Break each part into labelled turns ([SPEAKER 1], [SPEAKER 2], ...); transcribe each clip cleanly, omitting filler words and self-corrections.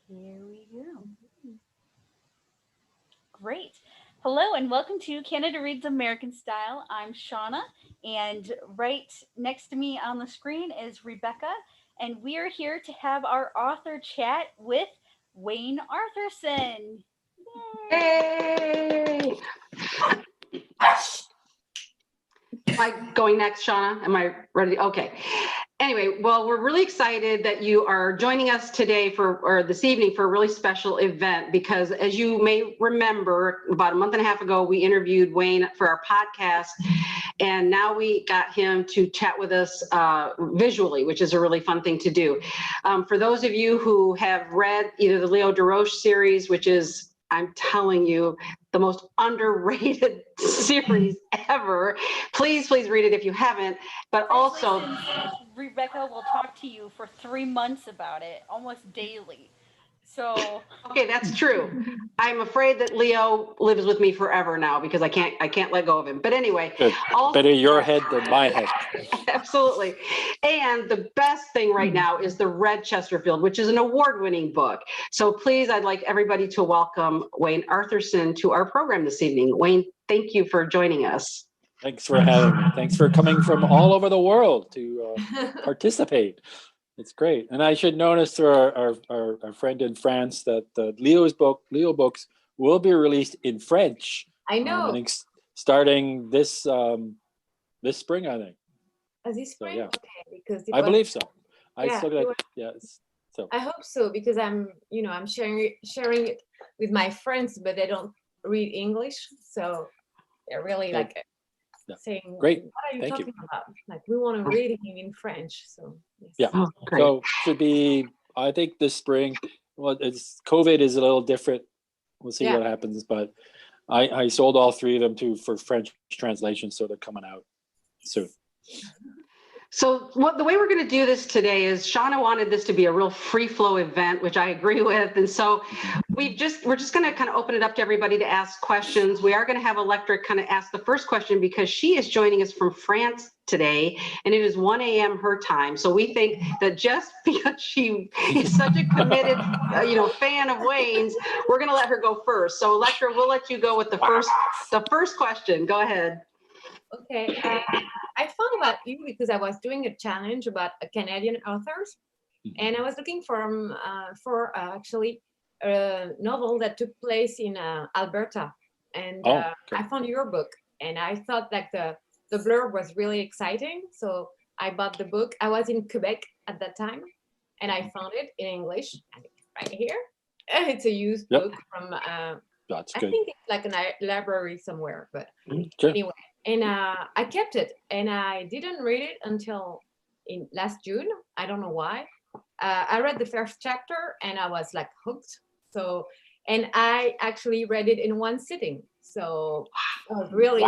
[SPEAKER 1] Here we go. Great. Hello and welcome to Canada Reads American Style. I'm Shauna, and right next to me on the screen is Rebecca, and we are here to have our author chat with Wayne Arthurson. Yay!
[SPEAKER 2] Yay! Am I going next, Shauna? Am I ready? Okay. Anyway, well, we're really excited that you are joining us today or this evening for a really special event because as you may remember, about a month and a half ago, we interviewed Wayne for our podcast, and now we got him to chat with us visually, which is a really fun thing to do. For those of you who have read either the Leo DeRoche series, which is, I'm telling you, the most underrated series ever. Please read it if you haven't. But also,
[SPEAKER 1] Rebecca will talk to you for 3 months about it, almost daily. So
[SPEAKER 2] okay, that's true. I'm afraid that Leo lives with me forever now because I can't let go of him. But anyway,
[SPEAKER 3] better your head than my head.
[SPEAKER 2] Absolutely. And the best thing right now is the Red Chesterfield, which is an award-winning book. So please, I'd like everybody to welcome Wayne Arthurson to our program this evening. Wayne, thank you for joining us.
[SPEAKER 3] Thanks for having me. Thanks for coming from all over the world to participate. It's great. And I should notice to our friend in France that Leo books will be released in French.
[SPEAKER 4] I know.
[SPEAKER 3] I think starting this spring, I think.
[SPEAKER 4] This spring?
[SPEAKER 3] So, yeah.
[SPEAKER 4] Okay, because
[SPEAKER 3] I believe so.
[SPEAKER 4] So I hope so because I'm sharing it with my friends, but they don't read English, so they're really saying,
[SPEAKER 3] great.
[SPEAKER 4] What are you
[SPEAKER 3] Thank
[SPEAKER 4] talking
[SPEAKER 3] you.
[SPEAKER 4] about? Like we want to read it in French. So yes.
[SPEAKER 3] Yeah.
[SPEAKER 2] Oh, great.
[SPEAKER 3] So should be, I think this spring. Well, COVID is a little different. We'll see what happens, but I sold all three of them for French translation, so they're coming out soon.
[SPEAKER 2] So the way we're going to do this today is Shauna wanted this to be a real free flow event, which I agree with. And so we're just going to kind of open it up to everybody to ask questions. We are going to have Electra kind of ask the first question because she is joining us from France today, and it is 1 a.m. her time. So we think that just because she is such a committed, fan of Wayne's, we're going to let her go first. So Electra, we'll let you go with the first question. Go ahead.
[SPEAKER 4] Okay. I found about you because I was doing a challenge about Canadian authors, and I was looking for actually a novel that took place in Alberta, and I found your book, and I thought like the blurb was really exciting, so I bought the book. I was in Quebec at that time, and I found it in English right here. It's a used book from
[SPEAKER 3] That's
[SPEAKER 4] I
[SPEAKER 3] good.
[SPEAKER 4] think it's like a library somewhere, but
[SPEAKER 3] Sure.
[SPEAKER 4] anyway. And I kept it, and I didn't read it until in last June. I don't know why. I read the first chapter, and I was like hooked. So, and I actually read it in one sitting. So I was really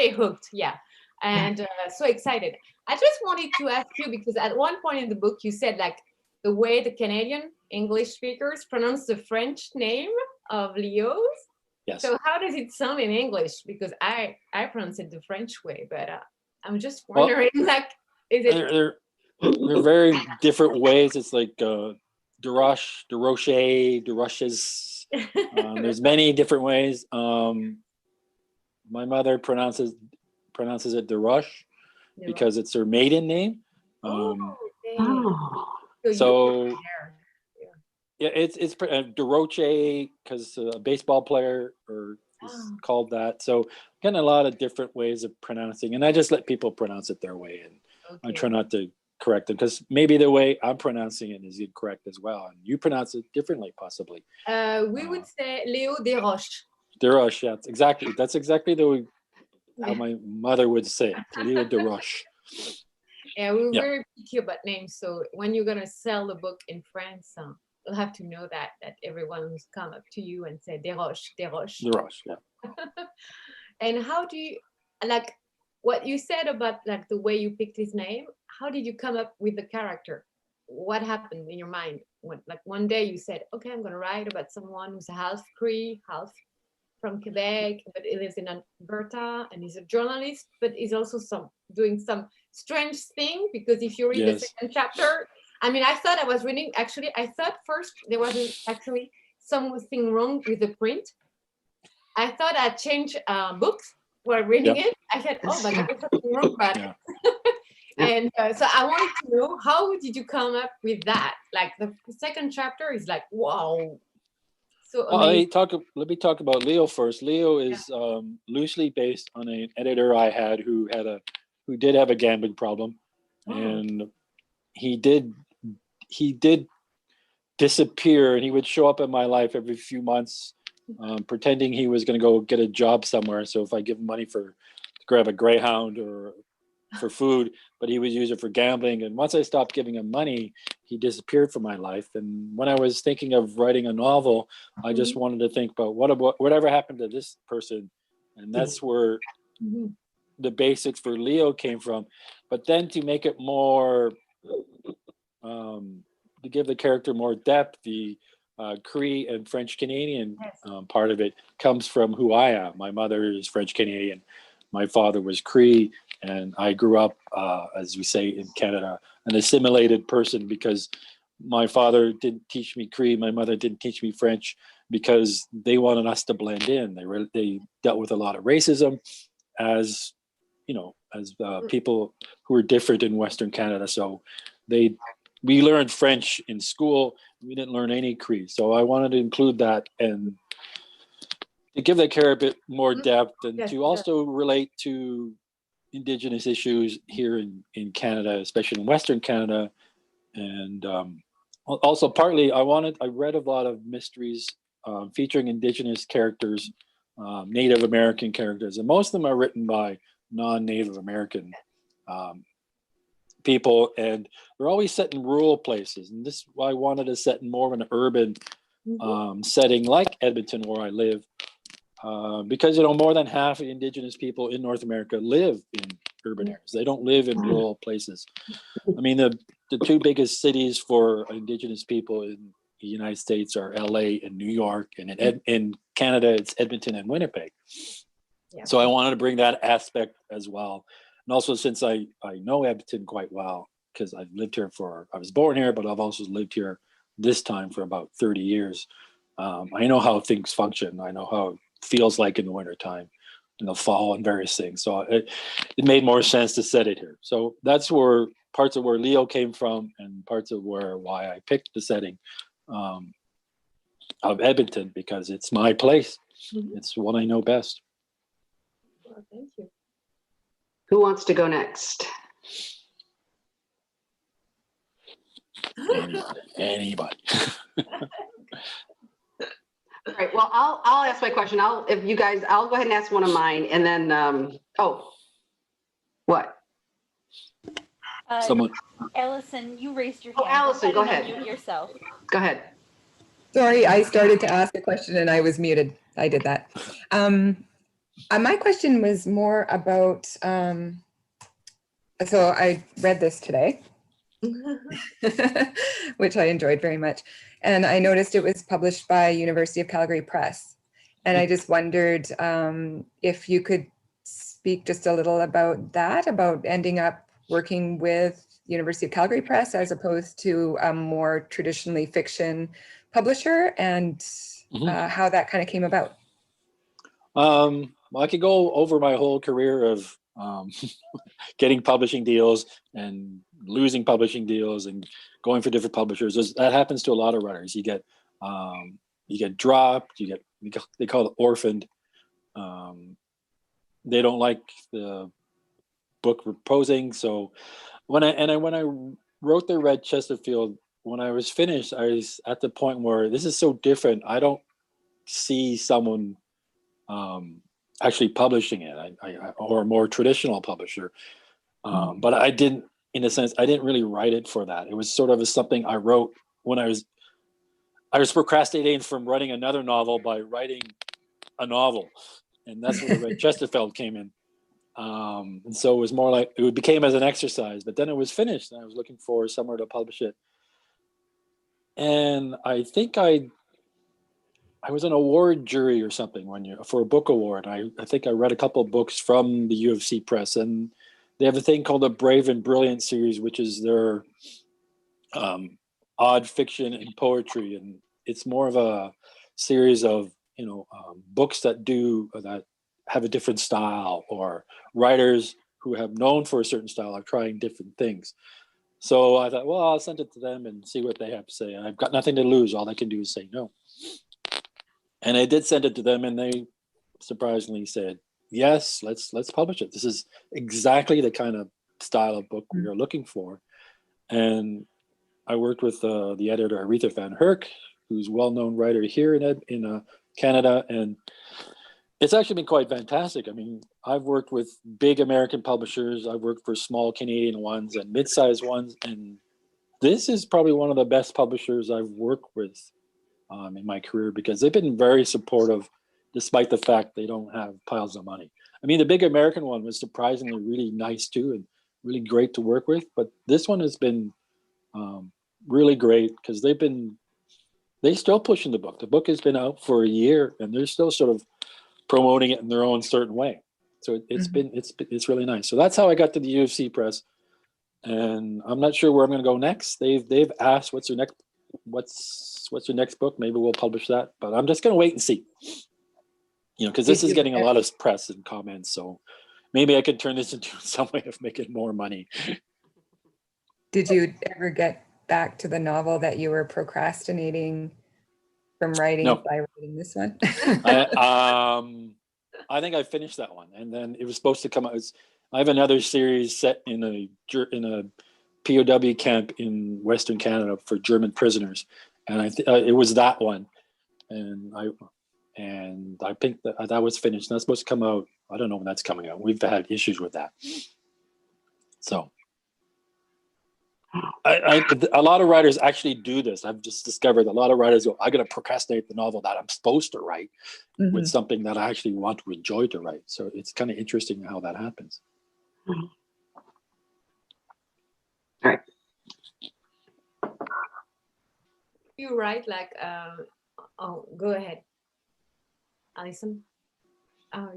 [SPEAKER 4] hooked. Yeah, and so excited. I just wanted to ask you because at one point in the book you said like the way the Canadian English speakers pronounce the French name of Leo's.
[SPEAKER 3] Yes.
[SPEAKER 4] So how does it sound in English? Because I pronounce it the French way, but I'm just wondering, is it?
[SPEAKER 3] They're very different ways. It's like DeRoche, DeRoches. There's many different ways. My mother pronounces it DeRoche because it's her maiden name. So. Yeah, it's DeRoche because a baseball player is called that. So getting a lot of different ways of pronouncing, and I just let people pronounce it their way, and I try not to correct them because maybe the way I'm pronouncing it is incorrect as well, and you pronounce it differently possibly.
[SPEAKER 4] We would say Leo DeRoche.
[SPEAKER 3] DeRoche, yeah, that's exactly the way how my mother would say it, Leo DeRoche.
[SPEAKER 4] Yeah, we're very picky about names, so when you're gonna sell the book in France. You'll have to know that everyone will come up to you and say DeRoche.
[SPEAKER 3] DeRoche, yeah.
[SPEAKER 4] And how do you like what you said about like the way you picked his name? How did you come up with the character? What happened in your mind when like one day you said, okay, I'm gonna write about someone who's half Cree, half from Quebec, but he lives in Alberta and he's a journalist, but he's also doing some strange thing because if you read the second chapter, I mean, I thought I was reading, actually, I thought first there was actually something wrong with the print. I thought I changed books while reading it. I said, oh, but there's something wrong. But and so I wanted to know, how did you come up with that? Like the second chapter is like, wow. So amazing.
[SPEAKER 3] Let me talk about Leo first. Leo is loosely based on an editor I had who did have a gambling problem, and he did disappear, and he would show up in my life every few months, pretending he was going to go get a job somewhere. So if I give him money to grab a Greyhound or for food, but he would use it for gambling. And once I stopped giving him money, he disappeared from my life. And when I was thinking of writing a novel, I just wanted to think about whatever happened to this person. And that's where the basics for Leo came from. But then to make it more, to give the character more depth, the Cree and French Canadian part of it comes from who I am. My mother is French Canadian. My father was Cree, and I grew up, as we say in Canada, an assimilated person, because my father didn't teach me Cree, my mother didn't teach me French, because they wanted us to blend in. They dealt with a lot of racism as people who were different in Western Canada. So we learned French in school. We didn't learn any Cree. So I wanted to include that and to give that character a bit more depth, and to also relate to Indigenous issues here in Canada, especially in Western Canada. And also partly I read a lot of mysteries featuring Indigenous characters, Native American characters, and most of them are written by non-Native American people, and they're always set in rural places. And this I wanted to set in more of an urban setting like Edmonton, where I live. Because more than half of Indigenous people in North America live in urban areas. They don't live in rural places. I mean, the two biggest cities for Indigenous people in the United States are LA and New York, and in Canada it's Edmonton and Winnipeg. So I wanted to bring that aspect as well. And also, since I know Edmonton quite well, because I've lived here I was born here, but I've also lived here this time for about 30 years. I know how things function. I know how feels like in the wintertime, in the fall, and various things. So it made more sense to set it here. So that's where parts of where Leo came from, and parts of why I picked the setting of Edmonton, because it's my place. It's what I know best.
[SPEAKER 4] Well, thank you.
[SPEAKER 2] Who wants to go next?
[SPEAKER 3] Anybody.
[SPEAKER 2] All right. Well, I'll ask my question. I'll go ahead and ask one of mine, and then what?
[SPEAKER 3] Someone.
[SPEAKER 1] Allison, you raised your hand.
[SPEAKER 2] Allison, go ahead.
[SPEAKER 1] Unmute yourself.
[SPEAKER 2] Go ahead.
[SPEAKER 5] Sorry, I started to ask a question and I was muted. I did that. My question was more about. So I read this today, which I enjoyed very much. And I noticed it was published by University of Calgary Press. And I just wondered if you could speak just a little about that, about ending up working with University of Calgary Press as opposed to a more traditionally fiction publisher, and how that kind of came about.
[SPEAKER 3] Well, I could go over my whole career of getting publishing deals and losing publishing deals and going for different publishers. That happens to a lot of writers. You get dropped. They call it orphaned. They don't like the book proposing. So when I wrote the Red Chesterfield, when I was finished, I was at the point where this is so different. I don't see someone actually publishing it, or a more traditional publisher. But I didn't, in a sense, I didn't really write it for that. It was sort of something I wrote when I was procrastinating from writing another novel by writing a novel. And that's where the Red Chesterfield came in. And so it was more like, it became as an exercise, but then it was finished and I was looking for somewhere to publish it. And I think I was an award jury or something one year for a book award. I think I read a couple of books from the U of C Press, and they have a thing called the Brave and Brilliant series, which is their odd fiction and poetry, and it's more of a series of books that have a different style, or writers who have known for a certain style are trying different things. So I thought, well, I'll send it to them and see what they have to say. I've got nothing to lose. All I can do is say no. And I did send it to them, and they surprisingly said, yes, let's publish it. This is exactly the kind of style of book we are looking for. And I worked with the editor, Aretha Van Herk, who's a well-known writer here in Canada. And it's actually been quite fantastic. I mean, I've worked with big American publishers. I've worked for small Canadian ones and mid-sized ones. And this is probably one of the best publishers I've worked with in my career, because they've been very supportive, despite the fact they don't have piles of money. I mean, the big American one was surprisingly really nice too, and really great to work with. But this one has been really great, because they still pushing the book. The book has been out for a year, and they're still sort of promoting it in their own certain way. So it's really nice. So that's how I got to the UFC press, and I'm not sure where I'm going to go next. They've asked, what's your next book? Maybe we'll publish that, but I'm just going to wait and see. Because this is getting a lot of press and comments, so maybe I could turn this into some way of making more money.
[SPEAKER 5] Did you ever get back to the novel that you were procrastinating from writing by writing this one?
[SPEAKER 3] I think I finished that one, and then it was supposed to come out. I have another series set in a POW camp in Western Canada for German prisoners, and it was that one, and I think that was finished. And that's supposed to come out. I don't know when that's coming out. We've had issues with that. So a lot of writers actually do this. I've just discovered a lot of writers go, I'm going to procrastinate the novel that I'm supposed to write with something that I actually want to enjoy to write. So it's kind of interesting how that happens.
[SPEAKER 2] All right.
[SPEAKER 4] You write go ahead, Alison.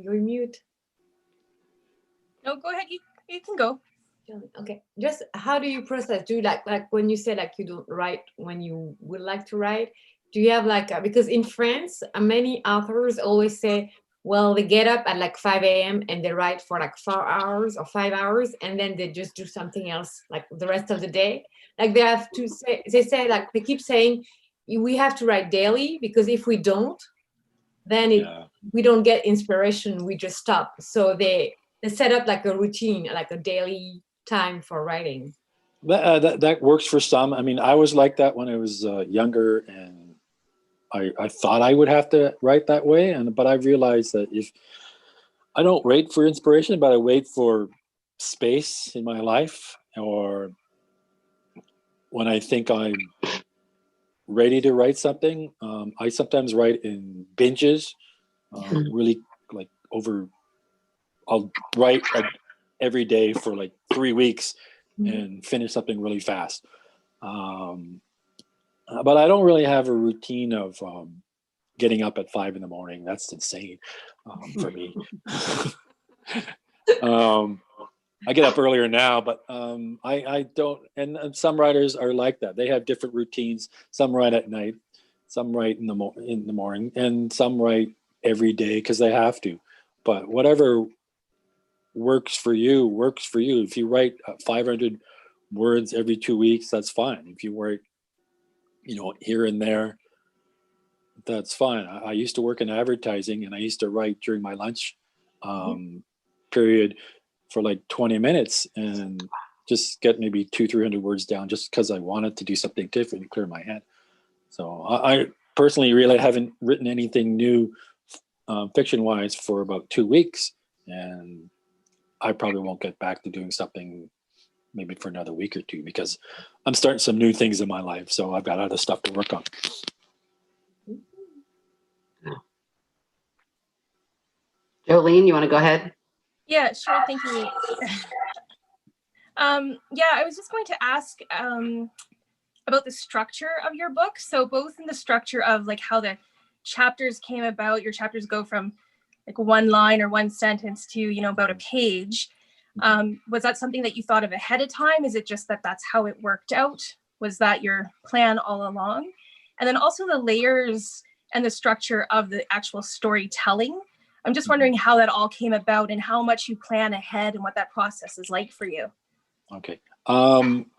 [SPEAKER 4] You're mute.
[SPEAKER 6] No, go ahead. You can go.
[SPEAKER 4] Okay. Just how do you process? Do you like when you say you don't write when you would like to write? Do you have because in France, many authors always say, well, they get up at 5 a.m. and they write for 4 hours or 5 hours, and then they just do something else the rest of the day. They have to say, they keep saying, we have to write daily, because if we don't, then we don't get inspiration. We just stop. So they set up a routine, a daily time for writing.
[SPEAKER 3] That works for some. I mean, I was like that when I was younger, and I thought I would have to write that way. But I realized that if I don't wait for inspiration, but I wait for space in my life, or when I think I'm ready to write something, I sometimes write in binges, really I'll write every day for 3 weeks and finish something really fast. But I don't really have a routine of getting up at 5 a.m. That's insane for me. I get up earlier now, but I don't. And some writers are like that. They have different routines. Some write at night, some write in the morning, and some write every day because they have to. But whatever works for you works for you. If you write 500 words every 2 weeks, that's fine. If you write, here and there, that's fine. I used to work in advertising, and I used to write during my lunch period for 20 minutes and just get maybe 200-300 words down, just because I wanted to do something different and clear my head. So I personally really haven't written anything new fiction wise for about 2 weeks, and I probably won't get back to doing something maybe for another week or two, because I'm starting some new things in my life. So I've got other stuff to work on.
[SPEAKER 2] Jolene, you want to go ahead?
[SPEAKER 6] Yeah, sure. Thank you. I was just going to ask about the structure of your book. So both in the structure of how the chapters came about, your chapters go from one line or one sentence to, about a page. Was that something that you thought of ahead of time? Is it just that that's how it worked out? Was that your plan all along? And then also the layers and the structure of the actual storytelling. I'm just wondering how that all came about and how much you plan ahead and what that process is like for you.
[SPEAKER 3] Okay.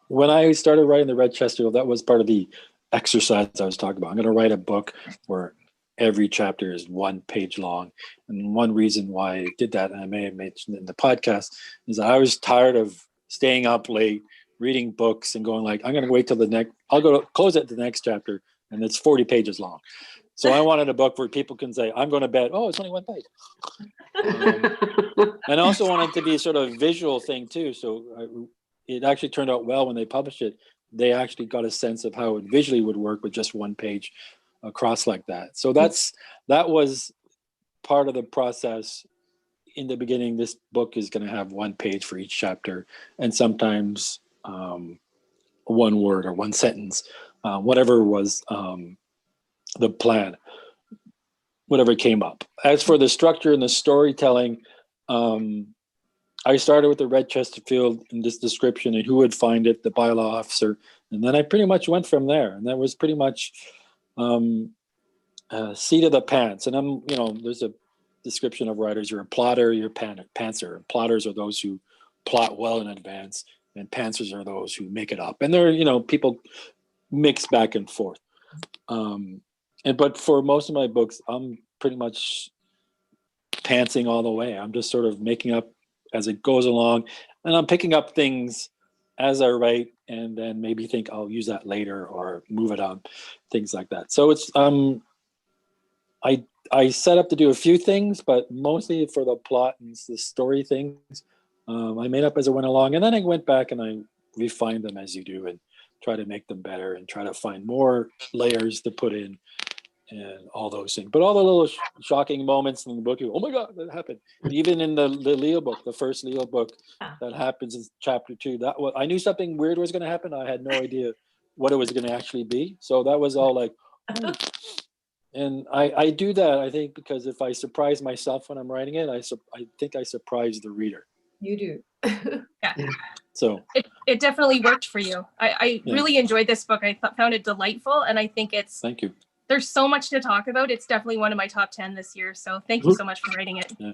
[SPEAKER 3] When I started writing the Red Chesterfield, that was part of the exercise I was talking about. I'm going to write a book where every chapter is 1 page long. And one reason why I did that, and I may have mentioned it in the podcast, is that I was tired of staying up late, reading books and going like, I'm going to wait till I'll go to close it to the next chapter, and it's 40 pages long. So I wanted a book where people can say, I'm going to bed. Oh, it's only 1 page. And I also wanted it to be a sort of visual thing too. So it actually turned out well when they published it. They actually got a sense of how it visually would work with just 1 page across like that. So that was part of the process. In the beginning, this book is going to have 1 page for each chapter, and sometimes 1 word or 1 sentence, whatever was the plan, whatever came up. As for the structure and the storytelling, I started with the Red Chesterfield in this description and who would find it, the bylaw officer. And then I pretty much went from there. And that was pretty much seat of the pants. And there's a description of writers. You're a plotter, you're a pantser. Plotters are those who plot well in advance, and pantsers are those who make it up. And they're, people mix back and forth. But for most of my books, I'm pretty much pantsing all the way. I'm just sort of making up as it goes along, and I'm picking up things as I write, and then maybe think I'll use that later or move it on, things like that. So it's I set up to do a few things, but mostly for the plot and the story things, I made up as I went along, and then I went back and I refined them as you do, and try to make them better and try to find more layers to put in and all those things. But all the little shocking moments in the book, oh my God, that happened. Even in the Leo book, the first Leo book, that happens in chapter 2. I knew something weird was going to happen. I had no idea what it was going to actually be. So that was all like, oh. And I do that, I think, because if I surprise myself when I'm writing it, I think I surprise the reader.
[SPEAKER 4] You do.
[SPEAKER 6] Yeah.
[SPEAKER 3] So
[SPEAKER 6] it definitely worked for you. I really enjoyed this book. I found it delightful, and I think
[SPEAKER 3] thank you.
[SPEAKER 6] There's so much to talk about. It's definitely one of my top 10 this year. So thank you so much for writing it.
[SPEAKER 3] Yeah.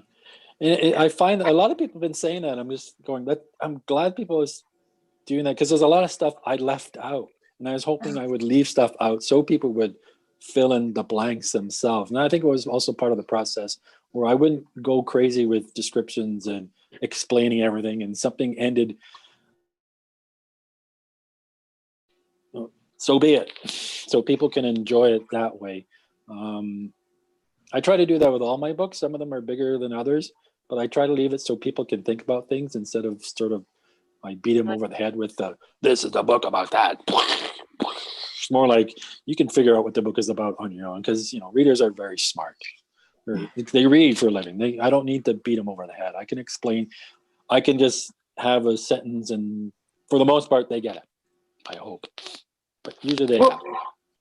[SPEAKER 3] And I find that a lot of people have been saying that. I'm just going, I'm glad people are doing that, because there's a lot of stuff I left out. And I was hoping I would leave stuff out so people would fill in the blanks themselves. And I think it was also part of the process where I wouldn't go crazy with descriptions and explaining everything, and something ended. So be it. So people can enjoy it that way. I try to do that with all my books. Some of them are bigger than others, but I try to leave it so people can think about things instead of sort of I beat them over the head with this is the book about that. It's more like you can figure out what the book is about on your own, because readers are very smart. They read for a living. I don't need to beat them over the head. I can explain. I can just have a sentence, and for the most part, they get it. I hope. But usually they have.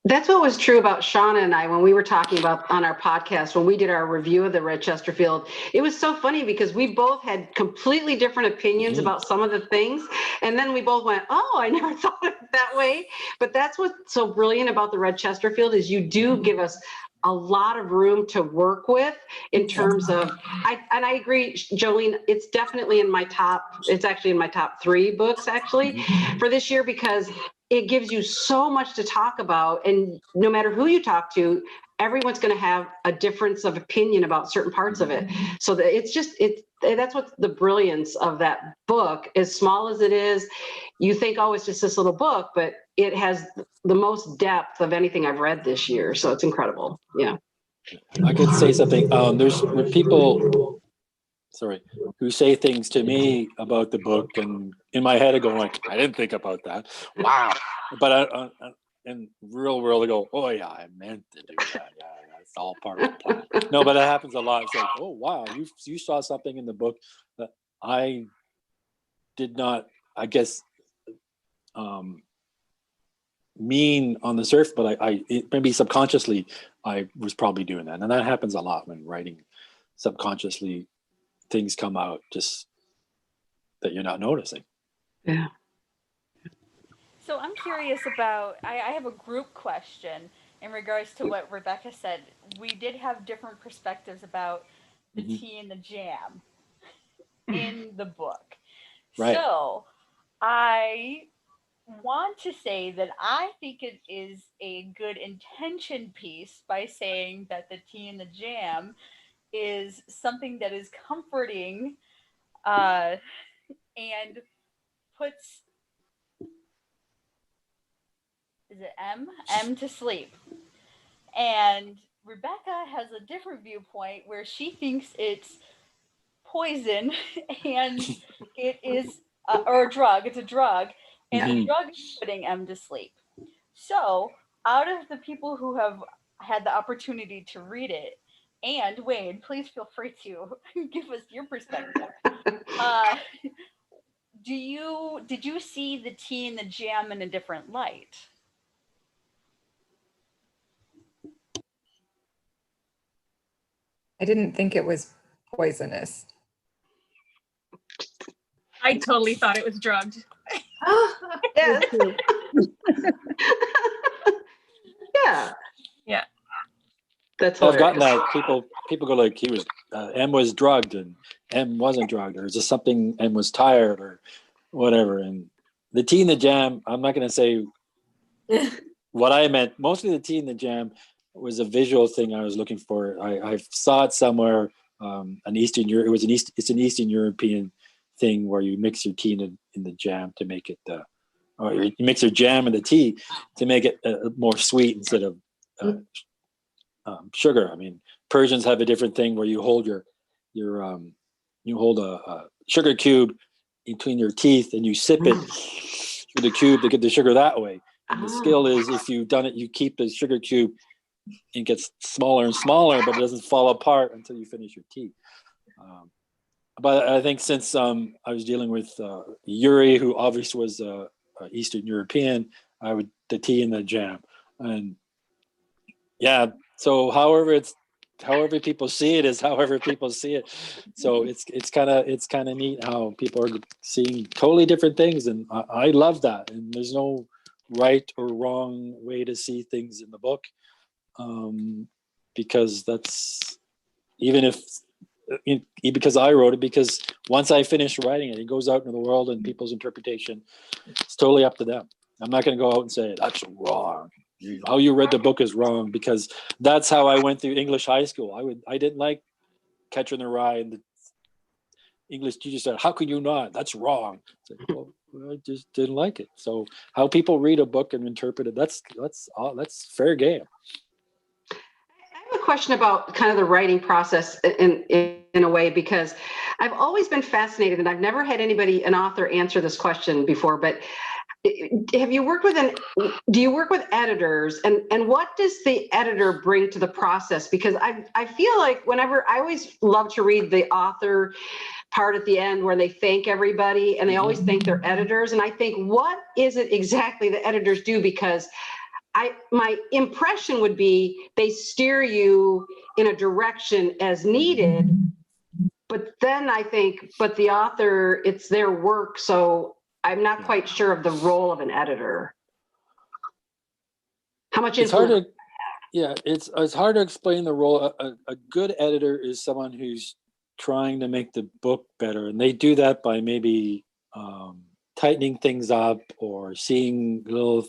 [SPEAKER 2] That's what was true about Shauna and I when we were talking about on our podcast, when we did our review of the Red Chesterfield. It was so funny because we both had completely different opinions about some of the things. And then we both went, oh, I never thought of it that way. But that's what's so brilliant about the Red Chesterfield is you do give us a lot of room to work with in terms of, I agree, Jolene, it's definitely it's actually in my top 3 books actually for this year, because it gives you so much to talk about. And no matter who you talk to, everyone's going to have a difference of opinion about certain parts of it. So that's what's the brilliance of that book. As small as it is, you think, oh, it's just this little book, but it has the most depth of anything I've read this year. So it's incredible. Yeah.
[SPEAKER 3] I could say something. There's people, who say things to me about the book, and in my head I go like, I didn't think about that. Wow. But in real world I go, oh yeah, I meant to do that. Yeah, that's all part of the plan. No, but it happens a lot. It's like, oh wow, you saw something in the book that I did not, I guess, mean on the surface, but maybe subconsciously I was probably doing that. And that happens a lot when writing. Subconsciously things come out just that you're not noticing.
[SPEAKER 2] Yeah.
[SPEAKER 1] So I'm curious about, I have a group question in regards to what Rebecca said. We did have different perspectives about the
[SPEAKER 3] Mhm.
[SPEAKER 1] tea and the jam in the book.
[SPEAKER 3] Right.
[SPEAKER 1] So I want to say that I think it is a good intention piece by saying that the tea and the jam is something that is comforting uh, and puts, is it M to sleep. And Rebecca has a different viewpoint where she thinks it's poison and it is, or a drug, it's a drug, and the
[SPEAKER 3] Mhm.
[SPEAKER 1] drug is putting M to sleep. So, out of the people who have had the opportunity to read it, and Wade, please feel free to give us your perspective. Uh, did you see the tea and the jam in a different light?
[SPEAKER 5] I didn't think it was poisonous.
[SPEAKER 6] I totally thought it was drugged.
[SPEAKER 2] Yes. Yeah.
[SPEAKER 6] Yeah.
[SPEAKER 2] That's
[SPEAKER 3] I've gotten
[SPEAKER 2] hilarious.
[SPEAKER 3] that people go like he was M was drugged and M wasn't drugged, or is this something M was tired or whatever. And the tea and the jam, I'm not going to say what I meant. Mostly the tea and the jam was a visual thing I was looking for. I saw it somewhere. An Eastern Europe. It's an Eastern European thing where you mix your tea in the jam to make it, or you mix your jam and the tea to make it more sweet instead of sugar. I mean, Persians have a different thing where you hold you hold a sugar cube between your teeth and you sip it through the cube to get the sugar that way. And the skill is if you've done it, you keep the sugar cube. It gets smaller and smaller, but it doesn't fall apart until you finish your tea. But I think since I was dealing with Yuri, who obviously was Eastern European, I would the tea and the jam, and yeah. So however people see it is however people see it. So it's kind of neat how people are seeing totally different things, and I love that. And there's no right or wrong way to see things in the book, because that's even if because I wrote it, because once I finish writing it, it goes out into the world and people's interpretation. It's totally up to them. I'm not going to go out and say that's wrong. How you read the book is wrong, because that's how I went through English high school. I didn't like Catcher in the Rye, and the English teacher said, "How could you not? That's wrong." It's like, well, I just didn't like it. So how people read a book and interpret it, that's fair game.
[SPEAKER 2] I have a question about kind of the writing process in a way, because I've always been fascinated, and I've never had an author answer this question before, but have you worked with do you work with editors, and what does the editor bring to the process? Because I feel like whenever I always love to read the author part at the end where they thank everybody and they always thank their editors. And I think, what is it exactly the editors do? Because my impression would be they steer you in a direction as needed, but then I think, but the author, it's their work, so I'm not quite sure of the role of an editor. How much
[SPEAKER 3] It's hard
[SPEAKER 2] influence?
[SPEAKER 3] it's hard to explain the role. A good editor is someone who's trying to make the book better, and they do that by maybe tightening things up or seeing little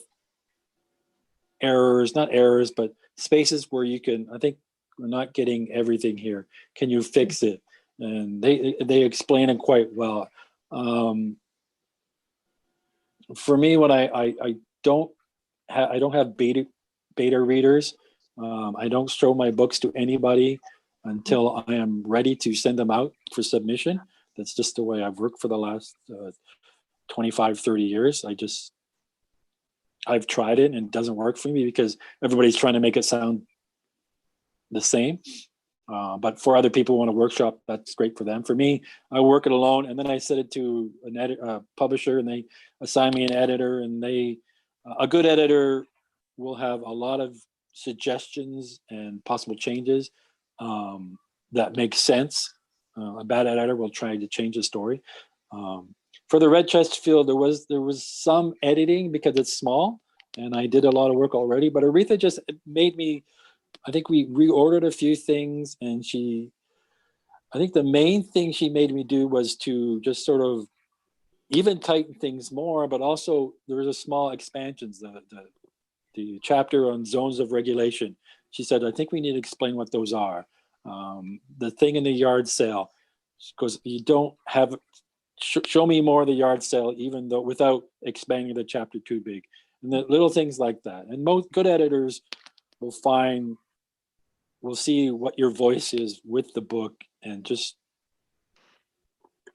[SPEAKER 3] not errors, but spaces where you can, I think we're not getting everything here. Can you fix it? And they explain it quite well. For me, when I don't have beta readers, I don't show my books to anybody until I am ready to send them out for submission. That's just the way I've worked for the last 25, 30 years. I've tried it and it doesn't work for me because everybody's trying to make it sound the same. But for other people who want to workshop, that's great for them. For me, I work it alone, and then I send it to a publisher, and they assign me an editor. And a good editor will have a lot of suggestions and possible changes that make sense. A bad editor will try to change the story. for the Red Chesterfield, there was some editing because it's small, and I did a lot of work already. But Aretha just made me. I think we reordered a few things, and I think the main thing she made me do was to just sort of even tighten things more, but also there was a small expansions. The chapter on zones of regulation. She said, I think we need to explain what those are. The thing in the yard sale, because you don't have, show me more of the yard sale, even though without expanding the chapter too big. And the little things like that. And most good editors will see what your voice is with the book and just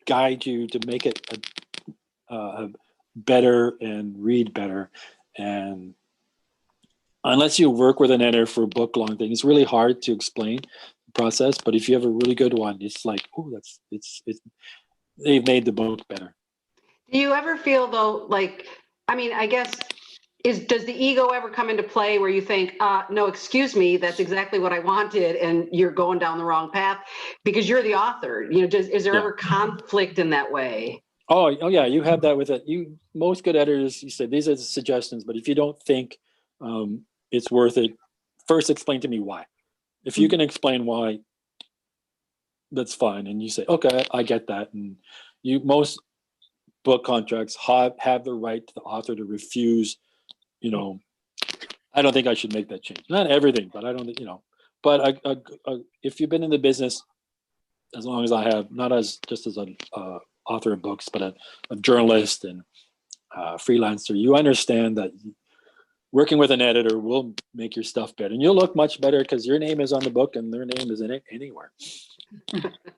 [SPEAKER 3] guide you to make it better and read better. And unless you work with an editor for a book long thing, it's really hard to explain the process. But if you have a really good one, it's like, oh, they've made the book better.
[SPEAKER 2] Do you ever feel though, like, I mean, I guess, does the ego ever come into play where you think, no, excuse me, that's exactly what I wanted, and you're going down the wrong path because you're the author? You know, is there ever conflict in that way?
[SPEAKER 3] Oh yeah, you have that with it. Most good editors, you say these are the suggestions, but if you don't think it's worth it, first explain to me why. If you can explain why, that's fine. And you say, okay, I get that. And most book contracts have the right to the author to refuse, I don't think I should make that change. Not everything, but I don't think, but if you've been in the business as long as I have, not just as an author of books, but a journalist and freelancer, you understand that working with an editor will make your stuff better, and you'll look much better because your name is on the book and their name is in it anywhere.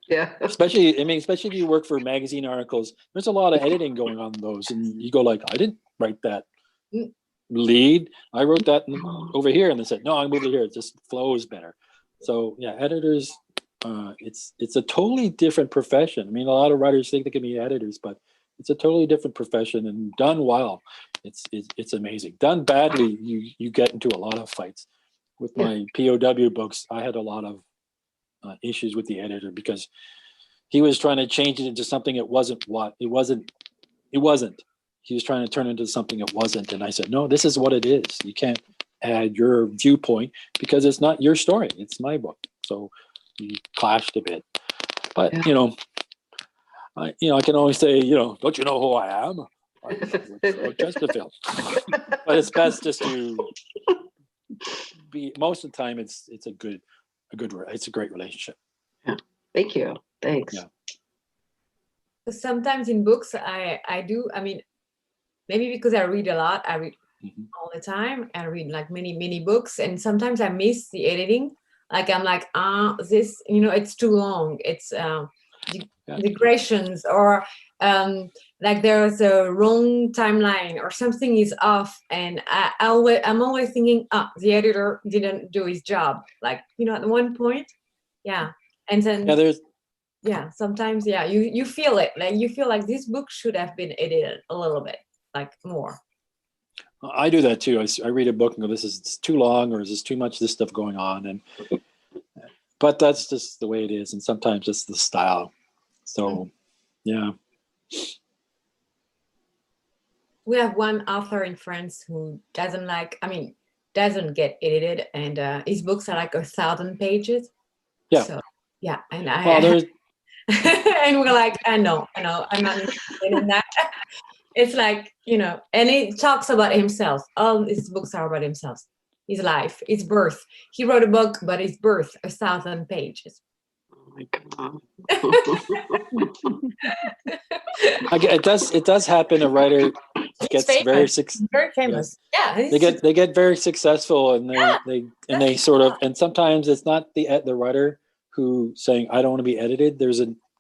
[SPEAKER 2] Yeah.
[SPEAKER 3] Especially if you work for magazine articles, there's a lot of editing going on those, and you go like, I didn't write that lead. I wrote that over here, and they said, no, I moved it here. It just flows better. So yeah, editors, it's a totally different profession. I mean, a lot of writers think they can be editors, but it's a totally different profession, and done well, it's amazing. Done badly, you get into a lot of fights. With my POW books, I had a lot of issues with the editor because he was trying to change it into something it wasn't. It wasn't. He was trying to turn it into something it wasn't, and I said, no, this is what it is. You can't add your viewpoint because it's not your story. It's my book. So we clashed a bit, but I can always say, don't you know who I am? I'm Chesterfield. But it's best just to be. Most of the time, it's a great relationship.
[SPEAKER 2] Yeah. Thank you. Thanks.
[SPEAKER 3] Yeah.
[SPEAKER 4] Sometimes in books, I do. I mean, maybe because I read a lot. I read all the time. I read like many books, and sometimes I miss the editing. Like I'm like, this, it's too long. It's digressions, or like there's a wrong timeline or something is off, and I'm always thinking, the editor didn't do his job. Like, at one point, and then sometimes you feel it, like you feel like this book should have been edited a little bit, like more.
[SPEAKER 3] I do that too. I read a book and go, this is too long, or is this too much this stuff going on? But that's just the way it is, and sometimes it's the style. So, yeah.
[SPEAKER 4] We have one author in France who doesn't get edited, and his books are like 1,000 pages.
[SPEAKER 3] Yeah.
[SPEAKER 4] So, yeah, and and we're like, I know, I'm not interested in that. It's like, and he talks about himself. All his books are about himself, his life, his birth. He wrote a book about his birth, 1,000 pages.
[SPEAKER 2] Oh my God.
[SPEAKER 3] It does happen. A writer gets very
[SPEAKER 4] famous. Yeah,
[SPEAKER 3] they get very successful, and they sort of, and sometimes it's not the writer who saying, I don't want to be edited.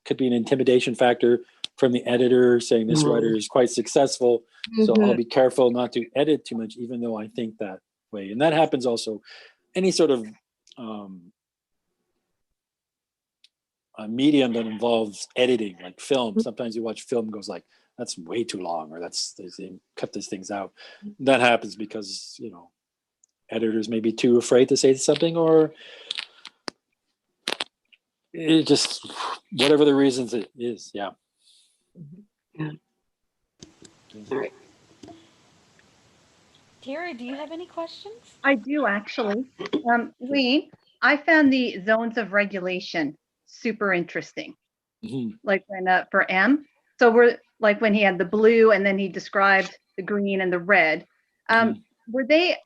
[SPEAKER 3] Could be an intimidation factor from the editor saying this writer is quite successful, so I'll be careful not to edit too much, even though I think that way. And that happens also. Any sort of a medium that involves editing, like film. Sometimes you watch film, goes like, that's way too long, or they cut these things out. That happens because editors may be too afraid to say something, or it just, whatever the reasons it is. Yeah.
[SPEAKER 2] All right.
[SPEAKER 1] Tara, do you have any questions?
[SPEAKER 7] I do actually. Lee, I found the zones of regulation super interesting.
[SPEAKER 3] Mhm.
[SPEAKER 7] Like when for M. So we're like when he had the blue and then he described the green and the red. Were they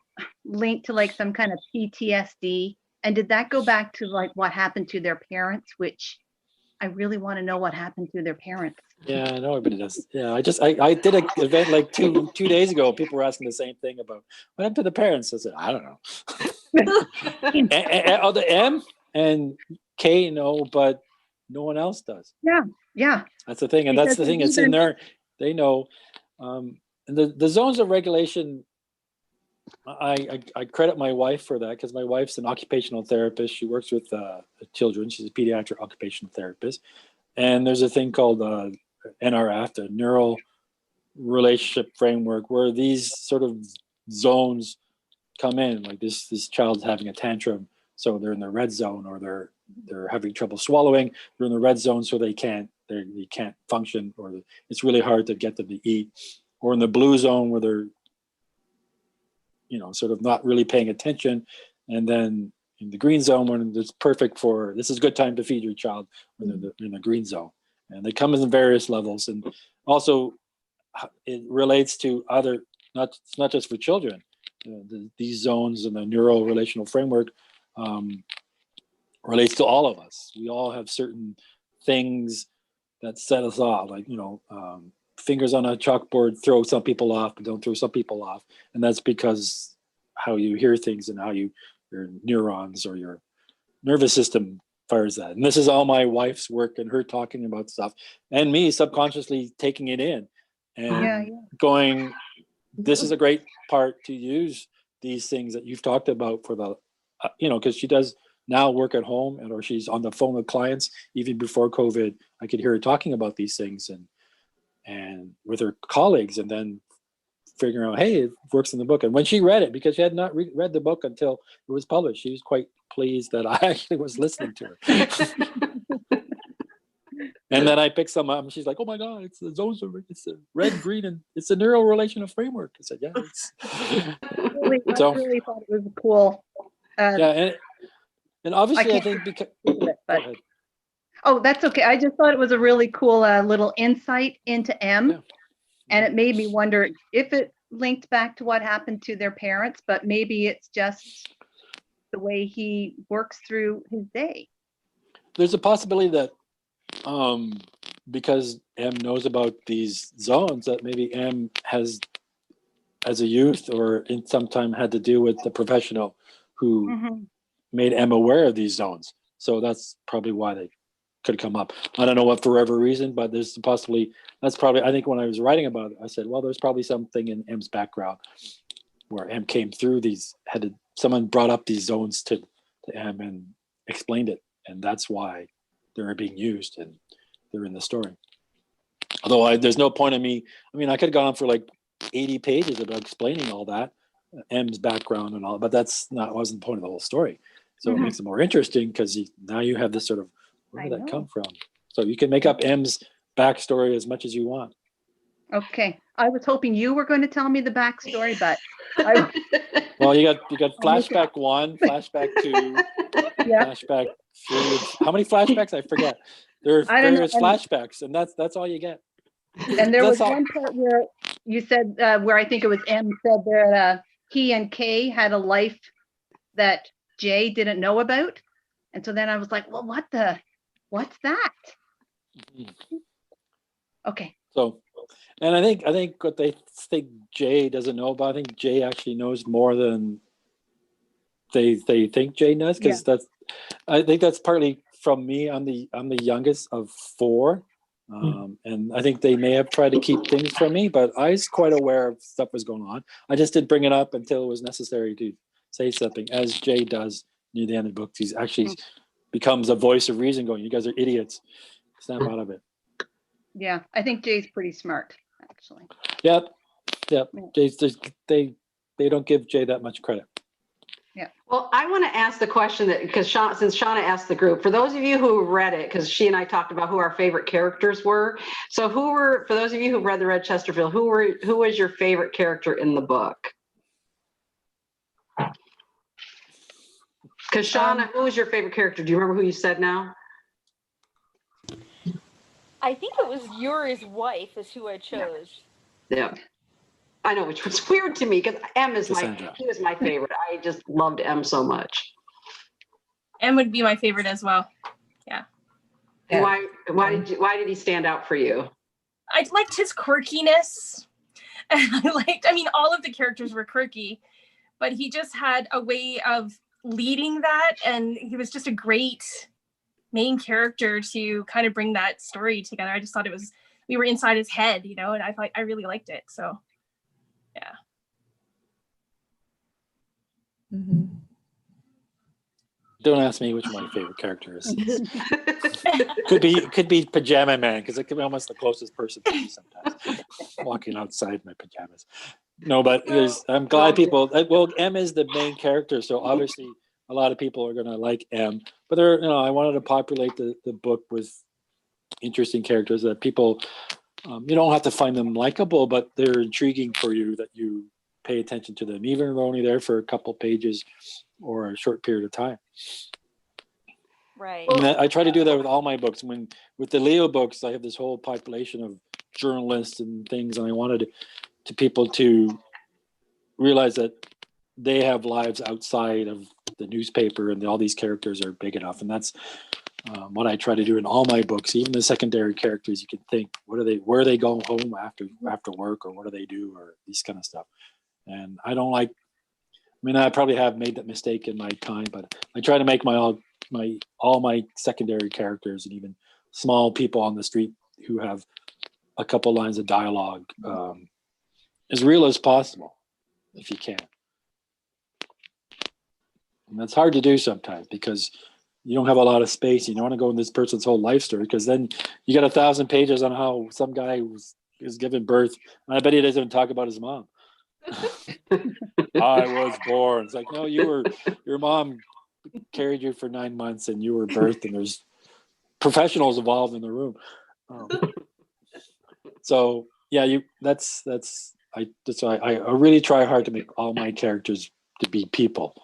[SPEAKER 7] linked to like some kind of PTSD? And did that go back to like what happened to their parents, which I really want to know what happened to their parents.
[SPEAKER 3] Yeah, I know everybody does. Yeah, I did an event like two days ago. People were asking the same thing about what happened to the parents. I said, I don't know. The M and K know, but no one else does.
[SPEAKER 7] Yeah.
[SPEAKER 3] That's the thing, and that's the thing. It's in there. They know. And the zones of regulation. I credit my wife for that because my wife's an occupational therapist. She works with children. She's a pediatric occupational therapist. And there's a thing called NRF, the Neural Relationship Framework, where these sort of zones come in. Like this child's having a tantrum, so they're in the red zone, or they're having trouble swallowing. They're in the red zone, so they can't function, or it's really hard to get them to eat. Or in the blue zone, where they're sort of not really paying attention, and then in the green zone when it's perfect for this is a good time to feed your child when they're in the green zone. And they come in various levels, and also it relates to other it's not just for children. These zones and the neural relational framework relates to all of us. We all have certain things that set us off, like fingers on a chalkboard throw some people off, but don't throw some people off. And that's because how you hear things and how your neurons or your nervous system fires that. And this is all my wife's work and her talking about stuff and me subconsciously taking it in and going, this is a great part to use these things that you've talked about for the, because she does now work at home or she's on the phone with clients. Even before COVID, I could hear her talking about these things and with her colleagues, and then figuring out, hey, it works in the book. And when she read it, because she had not read the book until it was published, she was quite pleased that I actually was listening to her. And then I picked some up and she's like, oh my God, it's the zones of, it's the red, green, and it's the neural relational framework. I said, yeah.
[SPEAKER 7] I really thought it was cool.
[SPEAKER 3] Yeah, and obviously I think because...
[SPEAKER 7] Oh, that's okay. I just thought it was a really cool little insight into M. Yeah. And it made me wonder if it linked back to what happened to their parents, but maybe it's just the way he works through his day.
[SPEAKER 3] There's a possibility that because M knows about these zones, that maybe M has, as a youth or in some time, had to deal with the professional who made M aware of these zones. So that's probably why they could come up. I don't know what for whatever reason, but there's possibly, that's probably, I think when I was writing about it, I said, well, there's probably something in M's background where M came through these, someone brought up these zones to M and explained it. And that's why they're being used and they're in the story. Although there's no point in me, I mean, I could have gone on for like 80 pages about explaining all that, M's background and all, but wasn't the point of the whole story. So it makes it more interesting because now you have this sort of, where did that come from? So you can make up M's backstory as much as you want.
[SPEAKER 7] Okay. I was hoping you were going to tell me the backstory, but
[SPEAKER 3] well, you got flashback 1, flashback 2, flashback 3. How many flashbacks? I forget. There are various flashbacks, and that's all you get.
[SPEAKER 7] And there was one part where you said, where I think it was M said that he and Kay had a life that Jay didn't know about. And so then I was like, well, what's that? Okay.
[SPEAKER 3] So, and I think what they think Jay doesn't know about, I think Jay actually knows more than they think Jay knows, because I think that's partly from me. I'm the youngest of 4. And I think they may have tried to keep things from me, but I was quite aware of stuff was going on. I just didn't bring it up until it was necessary to say something, as Jay does near the end of the book. He's actually becomes a voice of reason, going, you guys are idiots, snap out of it.
[SPEAKER 7] Yeah, I think Jay's pretty smart, actually.
[SPEAKER 3] Yep. Jay's they don't give Jay that much credit.
[SPEAKER 2] Well, I want to ask the question that, because since Shauna asked the group, for those of you who read it, because she and I talked about who our favorite characters were. So for those of you who read the Red Chesterfield, who was your favorite character in the book? Because Shauna, who was your favorite character? Do you remember who you said now?
[SPEAKER 1] I think it was Yuri's wife is who I chose.
[SPEAKER 2] Yeah. I know, which was weird to me because he was my favorite. I just loved M so much.
[SPEAKER 6] M would be my favorite as well. Yeah.
[SPEAKER 2] Why did he stand out for you?
[SPEAKER 6] I liked his quirkiness. And I mean, all of the characters were quirky, but he just had a way of leading that. And he was just a great main character to kind of bring that story together. I just thought we were inside his head, and I really liked it. So, yeah.
[SPEAKER 5] Mm-hmm.
[SPEAKER 3] Don't ask me which my favorite character is. could be Pajama Man, because it could be almost the closest person to me sometimes. Walking outside in my pajamas. No, but I'm glad people. Well, M is the main character, so obviously a lot of people are going to like M. But I wanted to populate the book with interesting characters that people. You don't have to find them likable, but they're intriguing for you, that you pay attention to them, even if they're only there for a couple pages or a short period of time.
[SPEAKER 1] Right.
[SPEAKER 3] And I try to do that with all my books. With the Leo books, I have this whole population of journalists and things, and I wanted people to realize that they have lives outside of the newspaper, and all these characters are big enough. And that's what I try to do in all my books. Even the secondary characters, you can think, where are they going home after work, or what do they do, or these kind of stuff. And I don't like. I mean, I probably have made that mistake in my time, but I try to make all my secondary characters, and even small people on the street who have a couple lines of dialogue, as real as possible, if you can. And that's hard to do sometimes because you don't have a lot of space. You don't want to go in this person's whole life story, because then you got 1,000 pages on how some guy was given birth, and I bet he doesn't even talk about his mom. I was born. It's like, no, your mom carried you for 9 months, and you were birthed, and there's professionals involved in the room. So yeah, I really try hard to make all my characters to be people.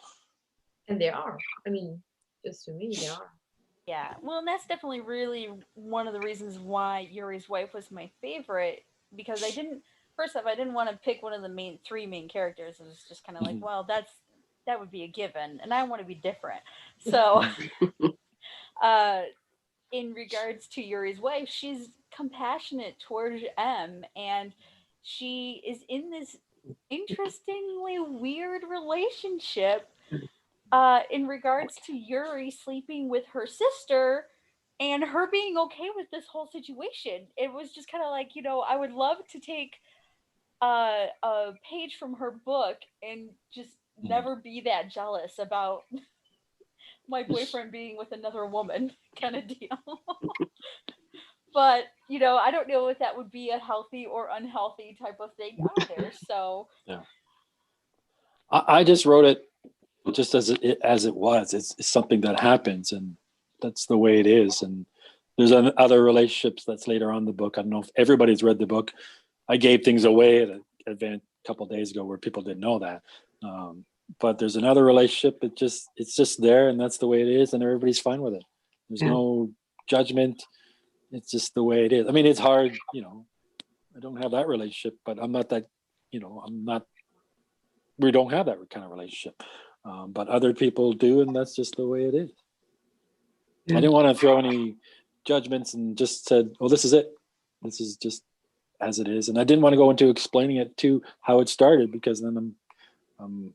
[SPEAKER 4] And they are. I mean, just to me, they are.
[SPEAKER 1] Yeah. Well, and that's definitely really one of the reasons why Yuri's wife was my favorite, because I didn't want to pick one of the three main characters. It was just kind of like, well, that would be a given, and I want to be different. So, in regards to Yuri's wife, she's compassionate towards M, and she is in this interestingly weird relationship in regards to Yuri sleeping with her sister and her being okay with this whole situation. It was just kind of like, I would love to take a page from her book and just never be that jealous about my boyfriend being with another woman kind of deal. But, I don't know if that would be a healthy or unhealthy type of thing either. So
[SPEAKER 3] yeah, I just wrote it just as it was. It's something that happens, and that's the way it is. And there's other relationships that's later on in the book. I don't know if everybody's read the book. I gave things away at an event a couple of days ago where people didn't know that. But there's another relationship. It's just there, and that's the way it is, and everybody's fine with it. There's no judgment. It's just the way it is. I mean, it's hard, I don't have that relationship, but I'm not that, we don't have that kind of relationship. But other people do, and that's just the way it is. I didn't want to throw any judgments, and just said, well, this is it. This is just as it is. And I didn't want to go into explaining it to how it started, because then I'm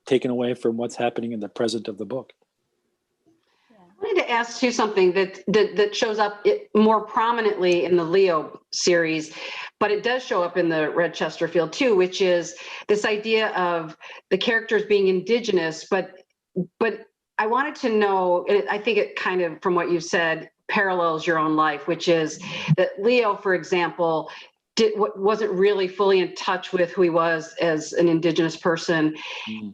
[SPEAKER 3] taken away from what's happening in the present of the book.
[SPEAKER 2] I wanted to ask you something that shows up more prominently in the Leo series, but it does show up in the Red Chesterfield too, which is this idea of the characters being indigenous. But I wanted to know, and I think it kind of, from what you said, parallels your own life, which is that Leo, for example, wasn't really fully in touch with who he was as an indigenous person,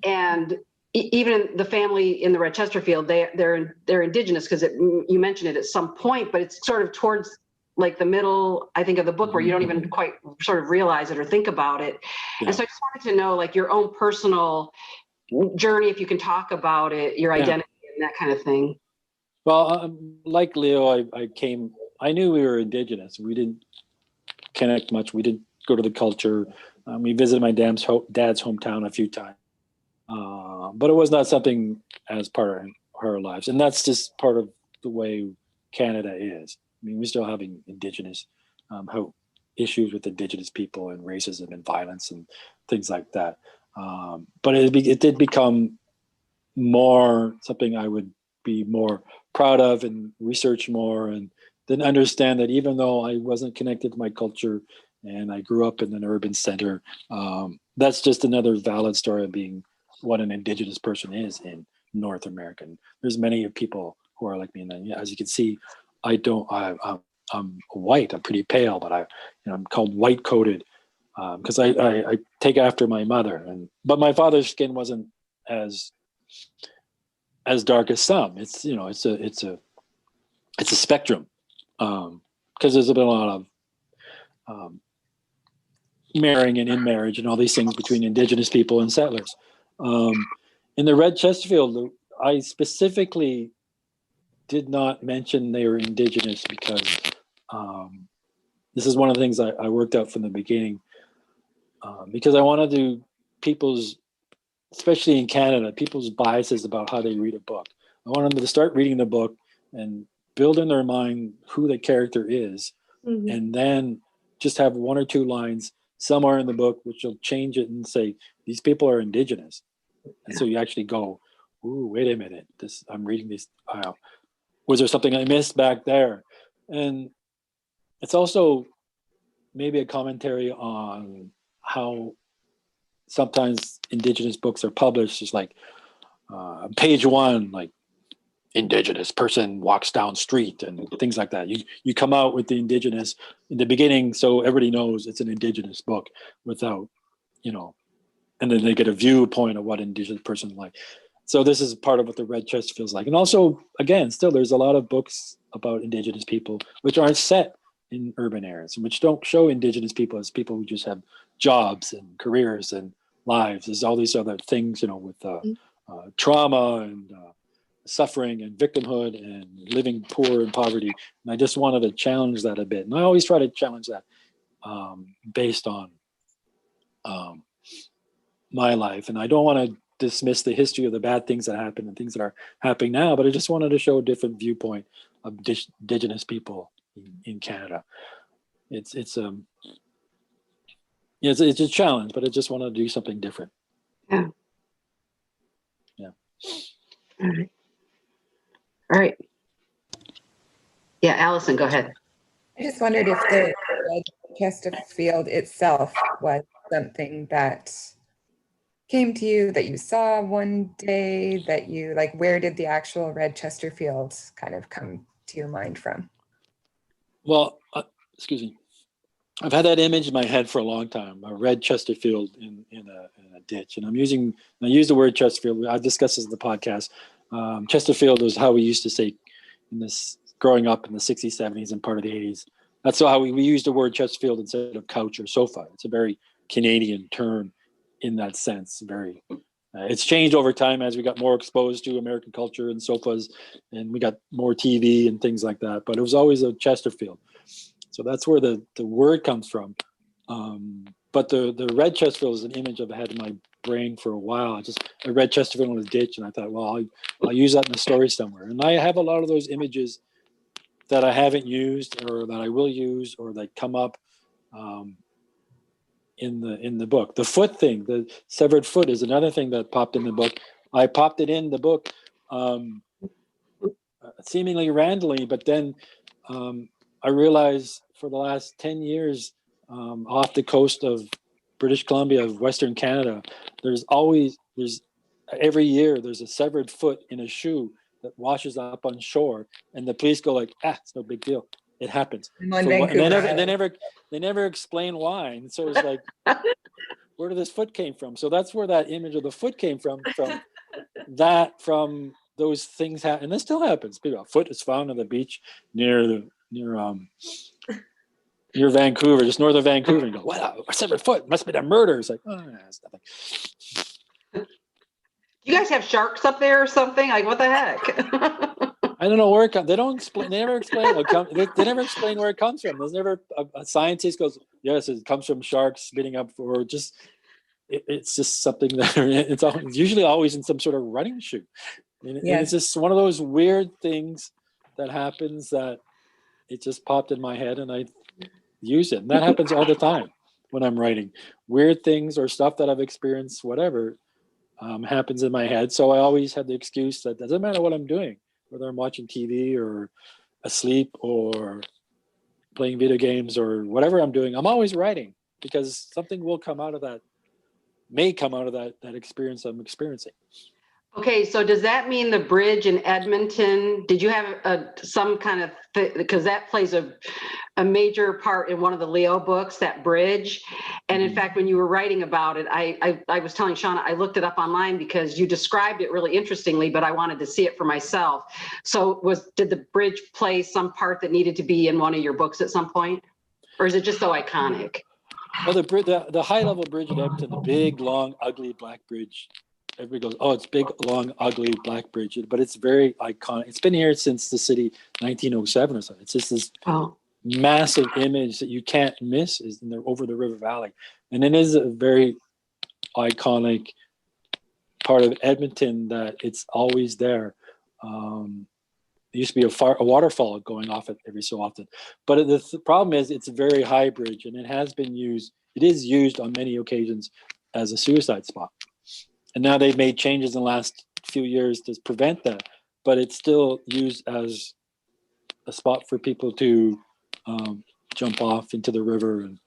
[SPEAKER 2] and even the family in the Red Chesterfield, they're indigenous because you mentioned it at some point, but it's sort of towards like the middle, I think, of the book where you don't even quite sort of realize it or think about it.
[SPEAKER 3] Yeah.
[SPEAKER 2] And so I just wanted to know, like, your own personal journey, if you can talk about it, your identity and that kind of thing.
[SPEAKER 3] Well, like Leo, I knew we were indigenous. We didn't connect much. We didn't go to the culture. We visited my dad's hometown a few times. But it was not something as part of our lives. And that's just part of the way Canada is. I mean, we're still having indigenous issues with indigenous people and racism and violence and things like that. But it did become more something I would be more proud of and research more, and then understand that even though I wasn't connected to my culture and I grew up in an urban center, that's just another valid story of being what an indigenous person is in North America. There's many people who are like me, and as you can see, I'm white. I'm pretty pale, but I'm called white coated because I take after my mother, but my father's skin wasn't as dark as some. It's a spectrum because there's been a lot of marrying and in marriage and all these things between indigenous people and settlers. In the Red Chesterfield, I specifically did not mention they were indigenous because this is one of the things I worked out from the beginning because I wanted to especially in Canada, people's biases about how they read a book. I want them to start reading the book and build in their mind who the character is, and then just have one or two lines somewhere in the book which will change it and say, these people are indigenous. And so you actually go, ooh, wait a minute, I'm reading this. Was there something I missed back there? And it's also maybe a commentary on how sometimes indigenous books are published. It's like page one, like indigenous person walks down street and things like that. You come out with the indigenous in the beginning, so everybody knows it's an indigenous book without, and then they get a viewpoint of what indigenous person is like. So this is part of what the Red Chest feels like. And also, again, still there's a lot of books about indigenous people which aren't set in urban areas and which don't show indigenous people as people who just have jobs and careers and lives. There's all these other things, with trauma and suffering and victimhood and living poor in poverty. And I just wanted to challenge that a bit. And I always try to challenge that based on my life. And I don't want to dismiss the history of the bad things that happen and things that are happening now, but I just wanted to show a different viewpoint of indigenous people in Canada. It's a challenge, but I just want to do something different.
[SPEAKER 2] Yeah. All right. Yeah, Allison, go ahead.
[SPEAKER 5] I just wondered if the Red Chesterfield itself was something that came to you, that you saw one day, that you where did the actual Red Chesterfield kind of come to your mind from?
[SPEAKER 3] Well, excuse me. I've had that image in my head for a long time, a Red Chesterfield in a ditch. And I use the word Chesterfield. I've discussed this in the podcast. Chesterfield was how we used to say growing up in the 60s, 70s, and part of the 80s. That's how we used the word Chesterfield instead of couch or sofa. It's a very Canadian term in that sense. It's changed over time as we got more exposed to American culture and sofas, and we got more TV and things like that. But it was always a Chesterfield. So that's where the word comes from. But the Red Chesterfield is an image I've had in my brain for a while. I read Chesterfield in a ditch, and I thought, well, I'll use that in a story somewhere. And I have a lot of those images that I haven't used or that I will use or that come up in the book. The foot thing, the severed foot, is another thing that popped in the book. I popped it in the book seemingly randomly, but then I realized for the last 10 years off the coast of British Columbia, of Western Canada, there's every year there's a severed foot in a shoe that washes up on shore, and the police go like, it's no big deal. It happens. They never explain why. And so it's like, where did this foot came from? So that's where that image of the foot came from that from those things happen, and this still happens. People, a foot is found on the beach near Vancouver, just north of Vancouver, and go, "Wow, a severed foot must have been a murder." It's like, oh, yeah, it's nothing.
[SPEAKER 2] You guys have sharks up there or something? Like, what the heck?
[SPEAKER 3] I don't know where it comes. They don't explain. They never explain. They never explain where it comes from. There's never a scientist goes, "Yes, it comes from sharks spitting up," or just it's just something that it's usually always in some sort of running shoe. And it's just one of those weird things that happens that it just popped in my head and I use it. And that happens all the time when I'm writing. Weird things or stuff that I've experienced, whatever, happens in my head. So I always have the excuse that doesn't matter what I'm doing, whether I'm watching TV or asleep or playing video games or whatever I'm doing, I'm always writing because something will come out of that, may come out of that experience I'm experiencing.
[SPEAKER 2] Okay, so does that mean the bridge in Edmonton, did you have some kind of, because that plays a major part in one of the Leo books, that bridge. And in fact, when you were writing about it, I was telling Shauna, I looked it up online because you described it really interestingly, but I wanted to see it for myself. So did the bridge play some part that needed to be in one of your books at some point? Or is it just so iconic?
[SPEAKER 3] Well, the high level bridge at Edmonton, the big, long, ugly black bridge. Everybody goes, "Oh, it's big, long, ugly black bridge," but it's very iconic. It's been here since the city 1907 or something. It's just this massive image that you can't miss is over the river valley, and it is a very iconic part of Edmonton that it's always there. There used to be a waterfall going off it every so often, but the problem is it's a very high bridge, and it has been used. It is used on many occasions as a suicide spot. And now they've made changes in the last few years to prevent that, but it's still used as a spot for people to jump off into the river. And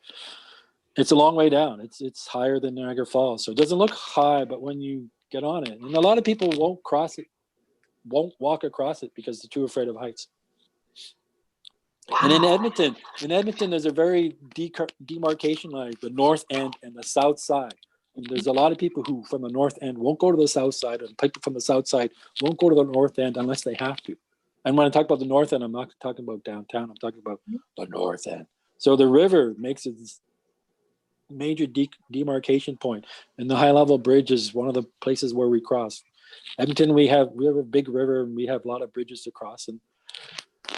[SPEAKER 3] it's a long way down. It's higher than Niagara Falls, so it doesn't look high, but when you get on it, and a lot of people won't walk across it because they're too afraid of heights. Wow. And in Edmonton, there's a very demarcation line, the north end and the south side. And there's a lot of people who from the north end won't go to the south side, and people from the south side won't go to the north end unless they have to. And when I talk about the north end, I'm not talking about downtown. I'm talking about the north end. So the river makes it this major demarcation point, and the high level bridge is one of the places where we cross. Edmonton, we have a big river, and we have a lot of bridges to cross, and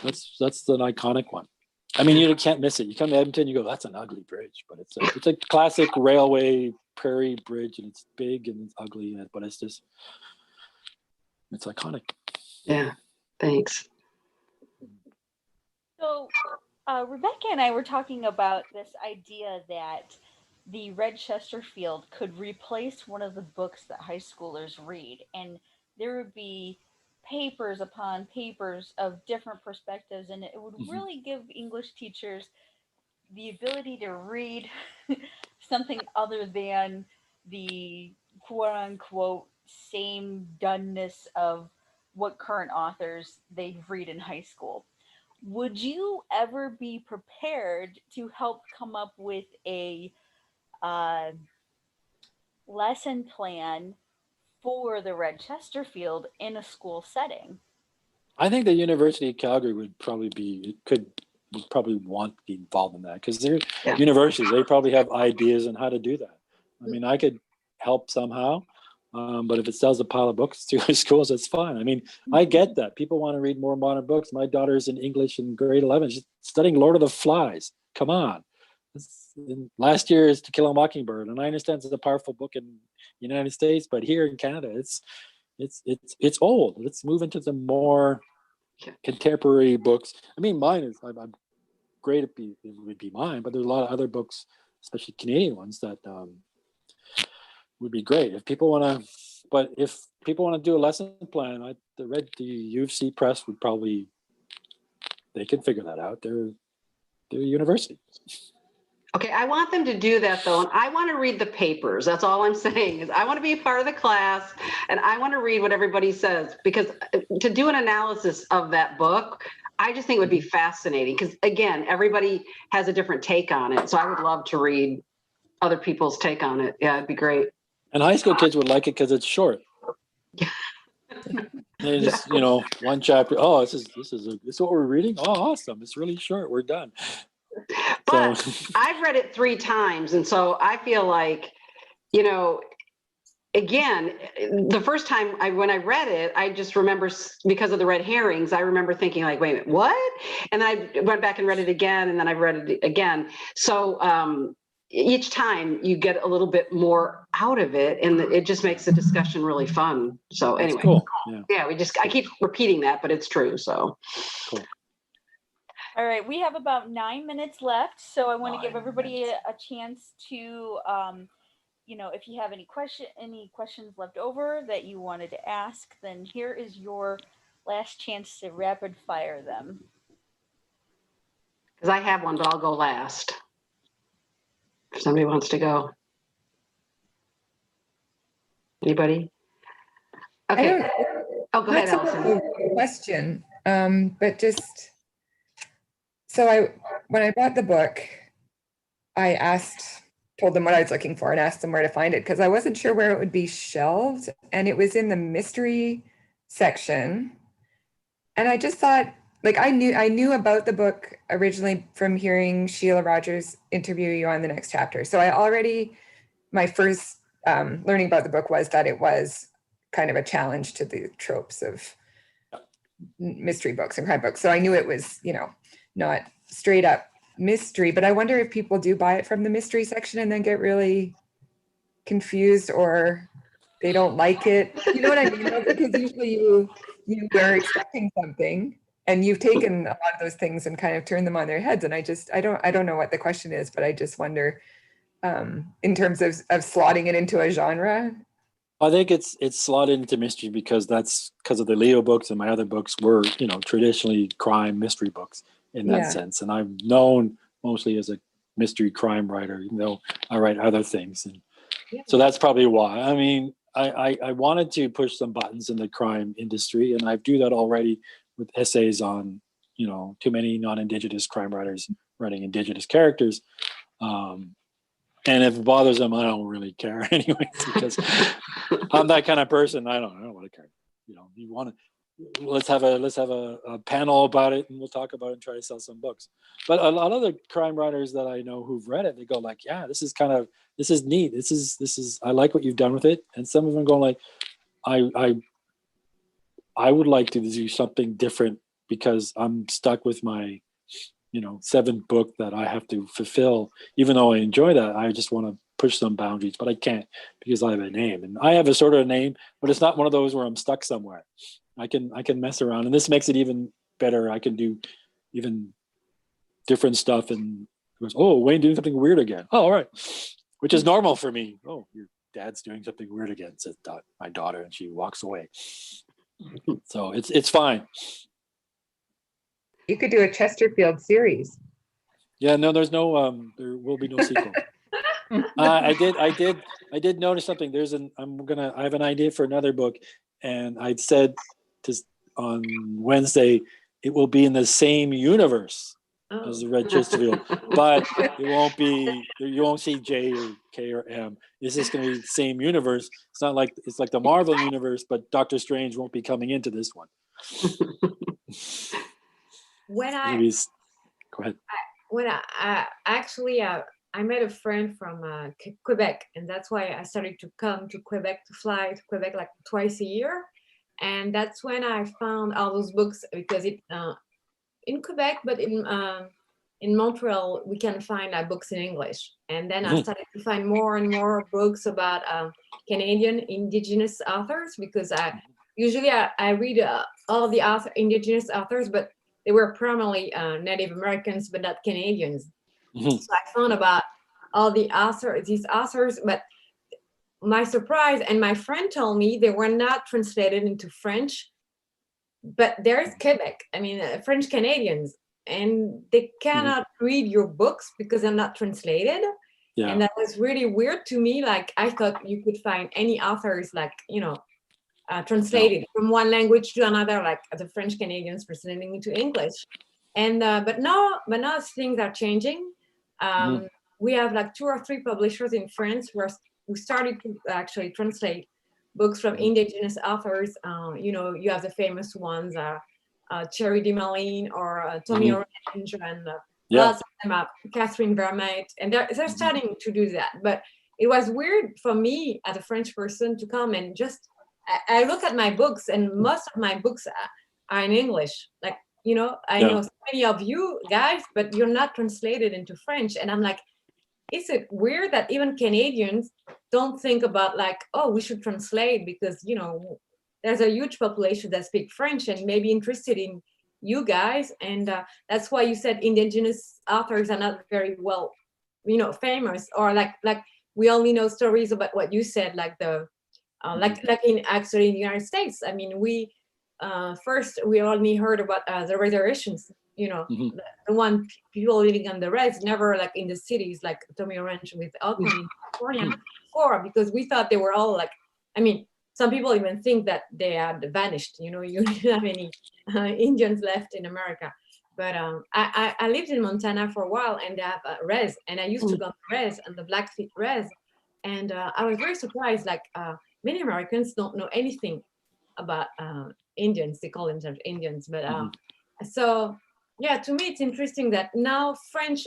[SPEAKER 3] that's an iconic one. I mean, you can't miss it. You come to Edmonton, you go, "That's an ugly bridge," but it's a classic railway prairie bridge, and it's big and it's ugly, but it's iconic.
[SPEAKER 2] Yeah, thanks.
[SPEAKER 1] So Rebecca and I were talking about this idea that the Red Chesterfield could replace one of the books that high schoolers read, and there would be papers upon papers of different perspectives, and it would really give English teachers the ability to read something other than the quote-unquote same doneness of what current authors they read in high school. Would you ever be prepared to help come up with a lesson plan for the Red Chesterfield in a school setting?
[SPEAKER 3] I think the University of Calgary would probably want to be involved in that because they're universities. They probably have ideas on how to do that. I mean, I could help somehow, but if it sells a pile of books to schools, that's fine. I mean, I get that. People want to read more modern books. My daughter's in English in grade 11. She's studying Lord of the Flies. Come on. Last year is To Kill a Mockingbird, and I understand it's a powerful book in the United States, but here in Canada, it's old. Let's move into the more contemporary books. I mean, mine is I'm great it would be mine, but there's a lot of other books, especially Canadian ones, that would be great if people want to. But if people want to do a lesson plan, the U of C Press would probably, they can figure that out. They're a university.
[SPEAKER 2] Okay, I want them to do that though, and I want to read the papers. That's all I'm saying is I want to be a part of the class, and I want to read what everybody says, because to do an analysis of that book, I just think it would be fascinating because, again, everybody has a different take on it. So I would love to read other people's take on it. Yeah, it'd be great.
[SPEAKER 3] And high school kids would like it because it's short. They just, you know, one chapter. Oh, this is what we're reading. Oh, awesome! It's really short. We're done.
[SPEAKER 2] But
[SPEAKER 3] So,
[SPEAKER 2] I've read it 3 times, and so I feel like, you know, again, the first time when I read it, I just remember, because of the red herrings, I remember thinking like, wait a minute, what? And then I went back and read it again, and then I read it again. So each time you get a little bit more out of it, and it just makes the discussion really fun. So
[SPEAKER 3] that's
[SPEAKER 2] anyway,
[SPEAKER 3] cool. Yeah,
[SPEAKER 2] I keep repeating that, but it's true. So
[SPEAKER 3] cool.
[SPEAKER 1] All right, we have about 9 minutes left, so I want to give everybody a chance to, you know, if you have any questions left over that you wanted to ask, then here is your last chance to rapid fire them.
[SPEAKER 2] because I have one, but I'll go last. If somebody wants to go. Anybody? Okay. Oh, go ahead,
[SPEAKER 5] That's
[SPEAKER 2] Allison.
[SPEAKER 5] a question, but just, so when I bought the book, I told them what I was looking for and asked them where to find it, because I wasn't sure where it would be shelved, and it was in the mystery section. And I just thought, like, I knew about the book originally from hearing Sheila Rogers interview you on The Next Chapter. So my first learning about the book was that it was kind of a challenge to the tropes of mystery books and crime books. So I knew it was, you know, not straight up mystery, but I wonder if people do buy it from the mystery section and then get really confused, or they don't like it. You know what I mean? Because usually you were expecting something, and you've taken a lot of those things and kind of turned them on their heads. And I don't know what the question is, but I just wonder, in terms of slotting it into a genre.
[SPEAKER 3] I think it's slotted into mystery because of the Leo books, and my other books were, you know, traditionally crime mystery books in that sense. And I'm known mostly as a mystery crime writer, even though I write other things. And so that's probably why. I mean, I wanted to push some buttons in the crime industry, and I do that already with essays on, you know, too many non-Indigenous crime writers writing Indigenous characters. And if it bothers them, I don't really care anyway, because I'm that kind of person. I don't want to care. You know, you want to, let's have a panel about it, and we'll talk about it and try to sell some books. But a lot of the crime writers that I know who've read it, they go like, yeah, this is neat. This is, I like what you've done with it. And some of them go like, I would like to do something different because I'm stuck with my, you know, 7th book that I have to fulfill. Even though I enjoy that, I just want to push some boundaries, but I can't because I have a name, and I have a sort of a name, but it's not one of those where I'm stuck somewhere. I can mess around, and this makes it even better. I can do even different stuff, and goes, oh, Wayne doing something weird again. Oh, all right, which is normal for me. Oh, your dad's doing something weird again, says my daughter, and she walks away. So it's fine.
[SPEAKER 5] You could do a Chesterfield series.
[SPEAKER 3] Yeah, no, there will be no sequel. I did notice something. I have an idea for another book, and I'd said on Wednesday it will be in the same universe as the Red Chesterfield, but it won't be. You won't see J or K or M. It's just going to be the same universe. It's not like it's like the Marvel universe, but Doctor Strange won't be coming into this one. Go ahead.
[SPEAKER 4] When I actually I met a friend from Quebec, and that's why I started to come to Quebec, to fly to Quebec like twice a year, and that's when I found all those books, because it in Quebec, but in Montreal we can find books in English, and then I started to find more and more books about Canadian Indigenous authors, because I read all the Indigenous authors, but they were primarily Native Americans, but not Canadians. So I found about all these authors, but my surprise, and my friend told me they were not translated into French, but there's Quebec, I mean, French Canadians, and they cannot read your books because they're not translated. Yeah. And that was really weird to me. Like, I thought you could find any authors, like, you know, translated from one language to another, like the French Canadians translating into English. And but now things are changing. We have like 2 or 3 publishers in France who started to actually translate books from indigenous authors. You know, you have the famous ones, Cherry DeMaline or Tommy Orange, and lots of them up, Catherine Vermette, and they're starting to do that. But it was weird for me as a French person to come and just, I look at my books, and most of my books are in English. Like, you know, I know so many of you guys, but you're not translated into French. And I'm like, is it weird that even Canadians don't think about like, oh, we should translate, because, you know, there's a huge population that speak French and may be interested in you guys. And that's why you said indigenous authors are not very well, you know, famous, or like we only know stories about what you said, like the like in actually in the United States. I mean, we first we only heard about the reservations, you know, the one people living on the res, never like in the cities like Tommy Orange with Oakland in California before, because we thought they were all like, I mean, some people even think that they had vanished, you know, you didn't have any Indians left in America. But I lived in Montana for a while, and they have a res, and I used to go on the res, and the Blackfeet res, and I was very surprised, like many Americans don't know anything about Indians. They call themselves Indians, but so yeah, to me it's interesting that now French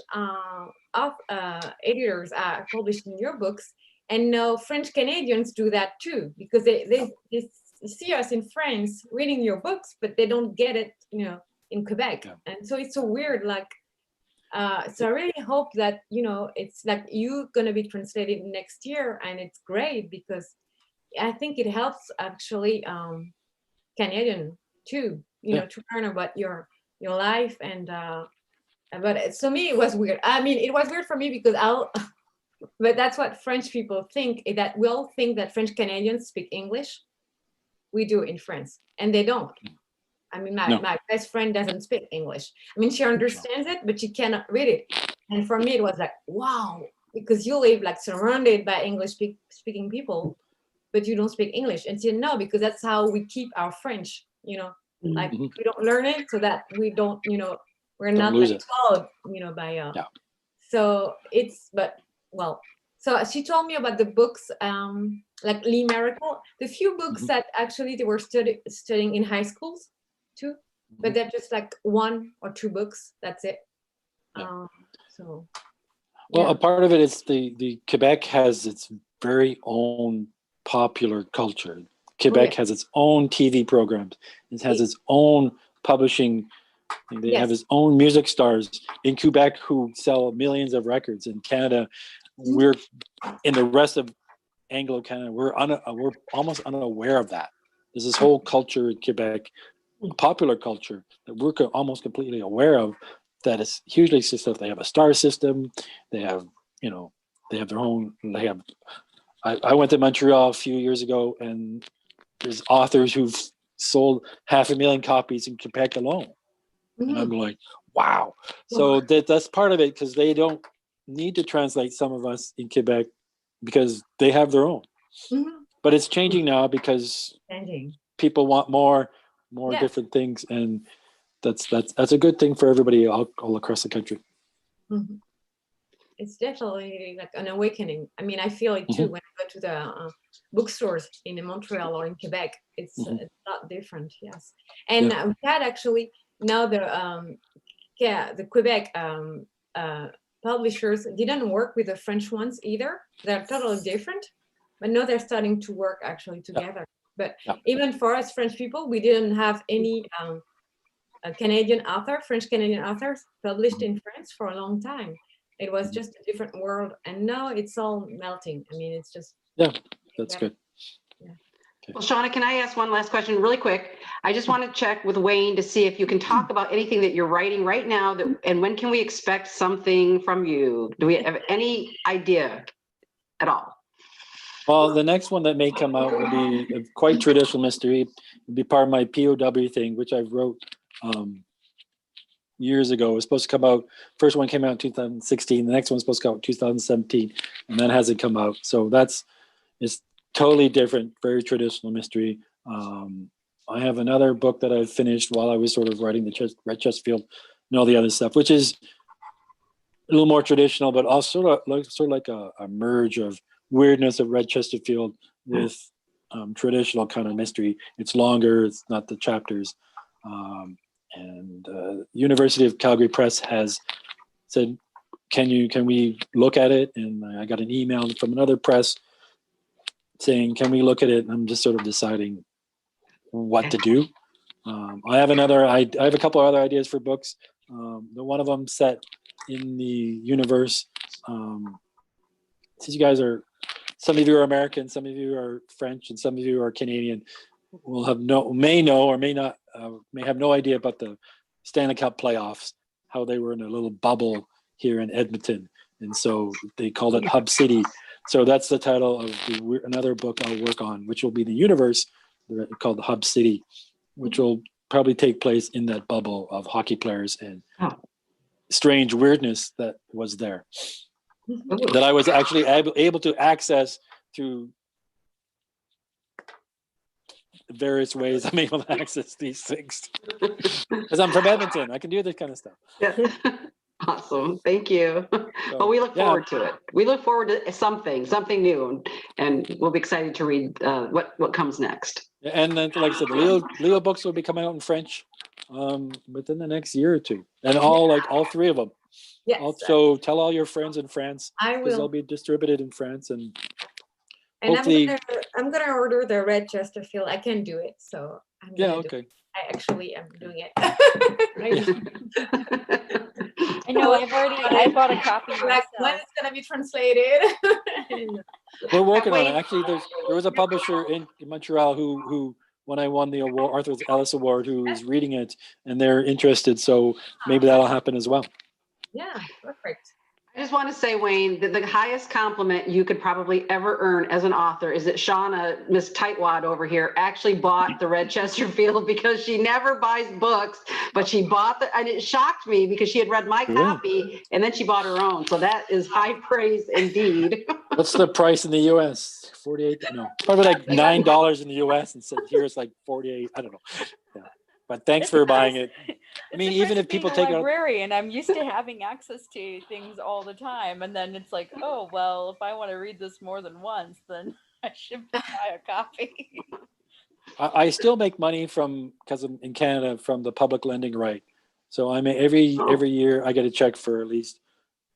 [SPEAKER 4] editors are publishing your books, and now French Canadians do that too, because they see us in France reading your books, but they don't get it, you know, in Quebec. And so it's so weird, like so I really hope that, you know, it's like you're gonna be translated next year, and it's great because I think it helps actually Canadian too, you know, to learn about your life. And but so me it was weird. I mean, it was weird for me because but that's what French people think, is that we all think that French Canadians speak English. We do in France, and they don't. I mean, my best friend doesn't speak English. I mean, she understands it, but she cannot read it. And for me, it was like, wow, because you live like surrounded by English speaking people, but you don't speak English. And she said, no, because that's how we keep our French, you know, like we don't learn it so that we don't, you know, we're not like swallowed, you know, by, so it's, but well, so she told me about the books, like Lee Miracle, the few books that actually they were studying in high schools too, but they're just like 1 or 2 books, that's it. So
[SPEAKER 3] well, a part of it is the Quebec has its very own popular culture. Quebec has its own TV programs. It has its own publishing. They have its own music stars in Quebec who sell millions of records. In Canada, we're in the rest of Anglo Canada, we're almost unaware of that. There's this whole culture in Quebec, popular culture, that we're almost completely aware of, that is hugely successful. They have a star system. They have, you know, they have their own. They have. I went to Montreal a few years ago, and there's authors who've sold 500,000 copies in Quebec alone, and I'm like, wow. So that's part of it, because they don't need to translate some of us in Quebec because they have their own. But it's changing now because people want more different things, and that's a good thing for everybody all across the country.
[SPEAKER 4] It's definitely like an awakening. I mean, I feel it too when I go to the bookstores in Montreal or in Quebec. It's a lot different, yes. And we had actually now the Quebec publishers didn't work with the French ones either. They're totally different, but now they're starting to work actually together. But even for us French people, we didn't have any French Canadian authors published in France for a long time. It was just a different world, and now it's all melting. I mean, it's just
[SPEAKER 3] that's good.
[SPEAKER 2] Well, Shauna, can I ask one last question really quick? I just want to check with Wayne to see if you can talk about anything that you're writing right now, and when can we expect something from you? Do we have any idea at all?
[SPEAKER 3] Well, the next one that may come out will be a quite traditional mystery. It'll be part of my POW thing, which I wrote years ago. It was supposed to come out. First one came out in 2016. The next one's supposed to come out in 2017, and that hasn't come out. So it's totally different, very traditional mystery. I have another book that I finished while I was sort of writing the Red Chesterfield and all the other stuff, which is a little more traditional, but also sort of like a merge of weirdness of Red Chesterfield with traditional kind of mystery. It's longer. It's not the chapters. University of Calgary Press has said, can we look at it? And I got an email from another press saying, can we look at it? And I'm just sort of deciding what to do. I have a couple of other ideas for books. The one of them set in the universe. Since you guys some of you are American, some of you are French, and some of you are Canadian, may know or may not, may have no idea about the Stanley Cup playoffs, how they were in a little bubble here in Edmonton. And so they called it Hub City. So that's the title of another book I'll work on, which will be the universe called Hub City, which will probably take place in that bubble of hockey players and strange weirdness that was there, that I was actually able to access through various ways. I'm able to access these things because I'm from Edmonton. I can do this kind of stuff.
[SPEAKER 2] Yeah. Awesome. Thank you. Well, we look forward to it. We look forward to something new, and we'll be excited to read what comes next.
[SPEAKER 3] And then, like I said, the Leo books will be coming out in French within the next year or two, and all three of them.
[SPEAKER 4] Yes.
[SPEAKER 3] So tell all your friends in France,
[SPEAKER 4] I
[SPEAKER 3] because
[SPEAKER 4] will.
[SPEAKER 3] they'll be distributed in France, and
[SPEAKER 4] And
[SPEAKER 3] hopefully,
[SPEAKER 4] I'm gonna order the red Chesterfield. I can do it, so I'm gonna do
[SPEAKER 3] okay.
[SPEAKER 4] it. I actually am doing it.
[SPEAKER 1] I know. I bought a copy
[SPEAKER 4] Like
[SPEAKER 1] myself.
[SPEAKER 4] when it's gonna be translated.
[SPEAKER 3] We're working on it. Actually, there was a publisher in Montreal who when I won the award, Arthur Ellis Award, who is reading it, and they're interested. So maybe that'll happen as well.
[SPEAKER 4] Yeah, perfect.
[SPEAKER 2] I just want to say, Wayne, that the highest compliment you could probably ever earn as an author is that Shauna, Miss Tightwad over here, actually bought the Red Chesterfield, because she never buys books, but she bought and it shocked me because she had read my copy and then she bought her own. So that is high praise indeed.
[SPEAKER 3] What's the price in the U.S.? 48? No, probably like $9 in the U.S. and said here it's like 48. I don't know. Yeah. But thanks for buying it. I mean, even if people take out,
[SPEAKER 1] librarian, I'm used to having access to things all the time, and then it's like, oh well, if I want to read this more than once, then I should buy a copy.
[SPEAKER 3] I still make money because I'm in Canada from the public lending right. So I may every year I get a check for at least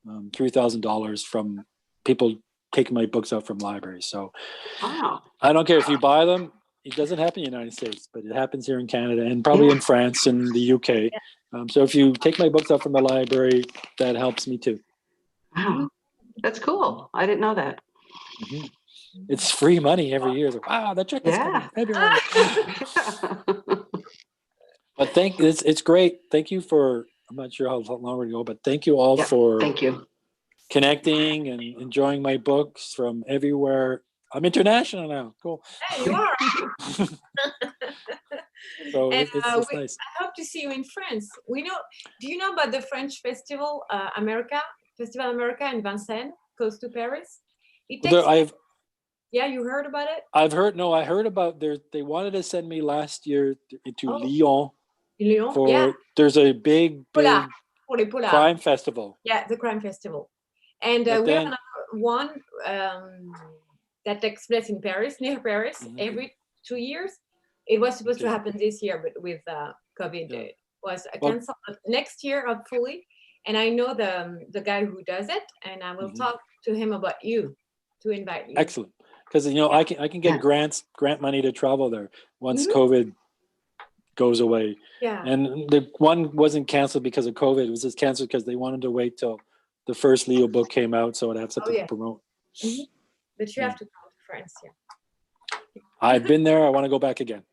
[SPEAKER 3] $3,000 from people taking my books out from libraries. So I don't care if you buy them. It doesn't happen in the United States, but it happens here in Canada and probably in France and the UK. So if you take my books out from the library, that helps me too.
[SPEAKER 2] Wow, that's cool. I didn't know that.
[SPEAKER 3] Mm-hmm. It's free money every year. Like, wow, the check is coming February. But it's great. Thank you for, I'm not sure how long we're going to go, but thank you all for connecting and enjoying my books from everywhere. I'm international now. Cool.
[SPEAKER 4] Hey, you are.
[SPEAKER 3] So
[SPEAKER 4] and,
[SPEAKER 3] it's nice.
[SPEAKER 4] I hope to see you in France. Do you know about the French Festival Festival America in Vincennes, close to Paris? Yeah, you heard about it?
[SPEAKER 3] I heard about they wanted to send me last year to Lyon. There's a big crime festival.
[SPEAKER 4] Yeah, the crime festival. And we have another one that takes place in Paris, near Paris, every 2 years. It was supposed to happen this year, but with COVID, it was canceled. Next year, hopefully. And I know the guy who does it, and I will talk to him about you, to invite you.
[SPEAKER 3] Excellent, because I can get grant money to travel there once COVID goes away.
[SPEAKER 4] Yeah.
[SPEAKER 3] And the one wasn't canceled because of COVID. It was just canceled because they wanted to wait till the first Leo book came out, so I'd have something to promote.
[SPEAKER 4] Mm-hmm. But you have to come to France,
[SPEAKER 3] I've been there. I want to go back again.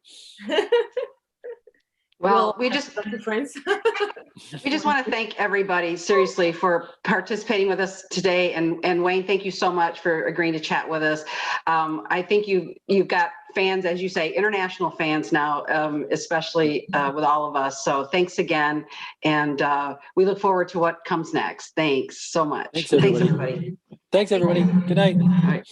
[SPEAKER 2] Well, we just
[SPEAKER 4] want to
[SPEAKER 2] thank everybody seriously for participating with us today. And Wayne, thank you so much for agreeing to chat with us. I think you've got fans, as you say, international fans now, especially with all of us. So thanks again. And we look forward to what comes next. Thanks so much.
[SPEAKER 3] Thanks, everybody. Thanks, everybody. Good night.
[SPEAKER 2] All right.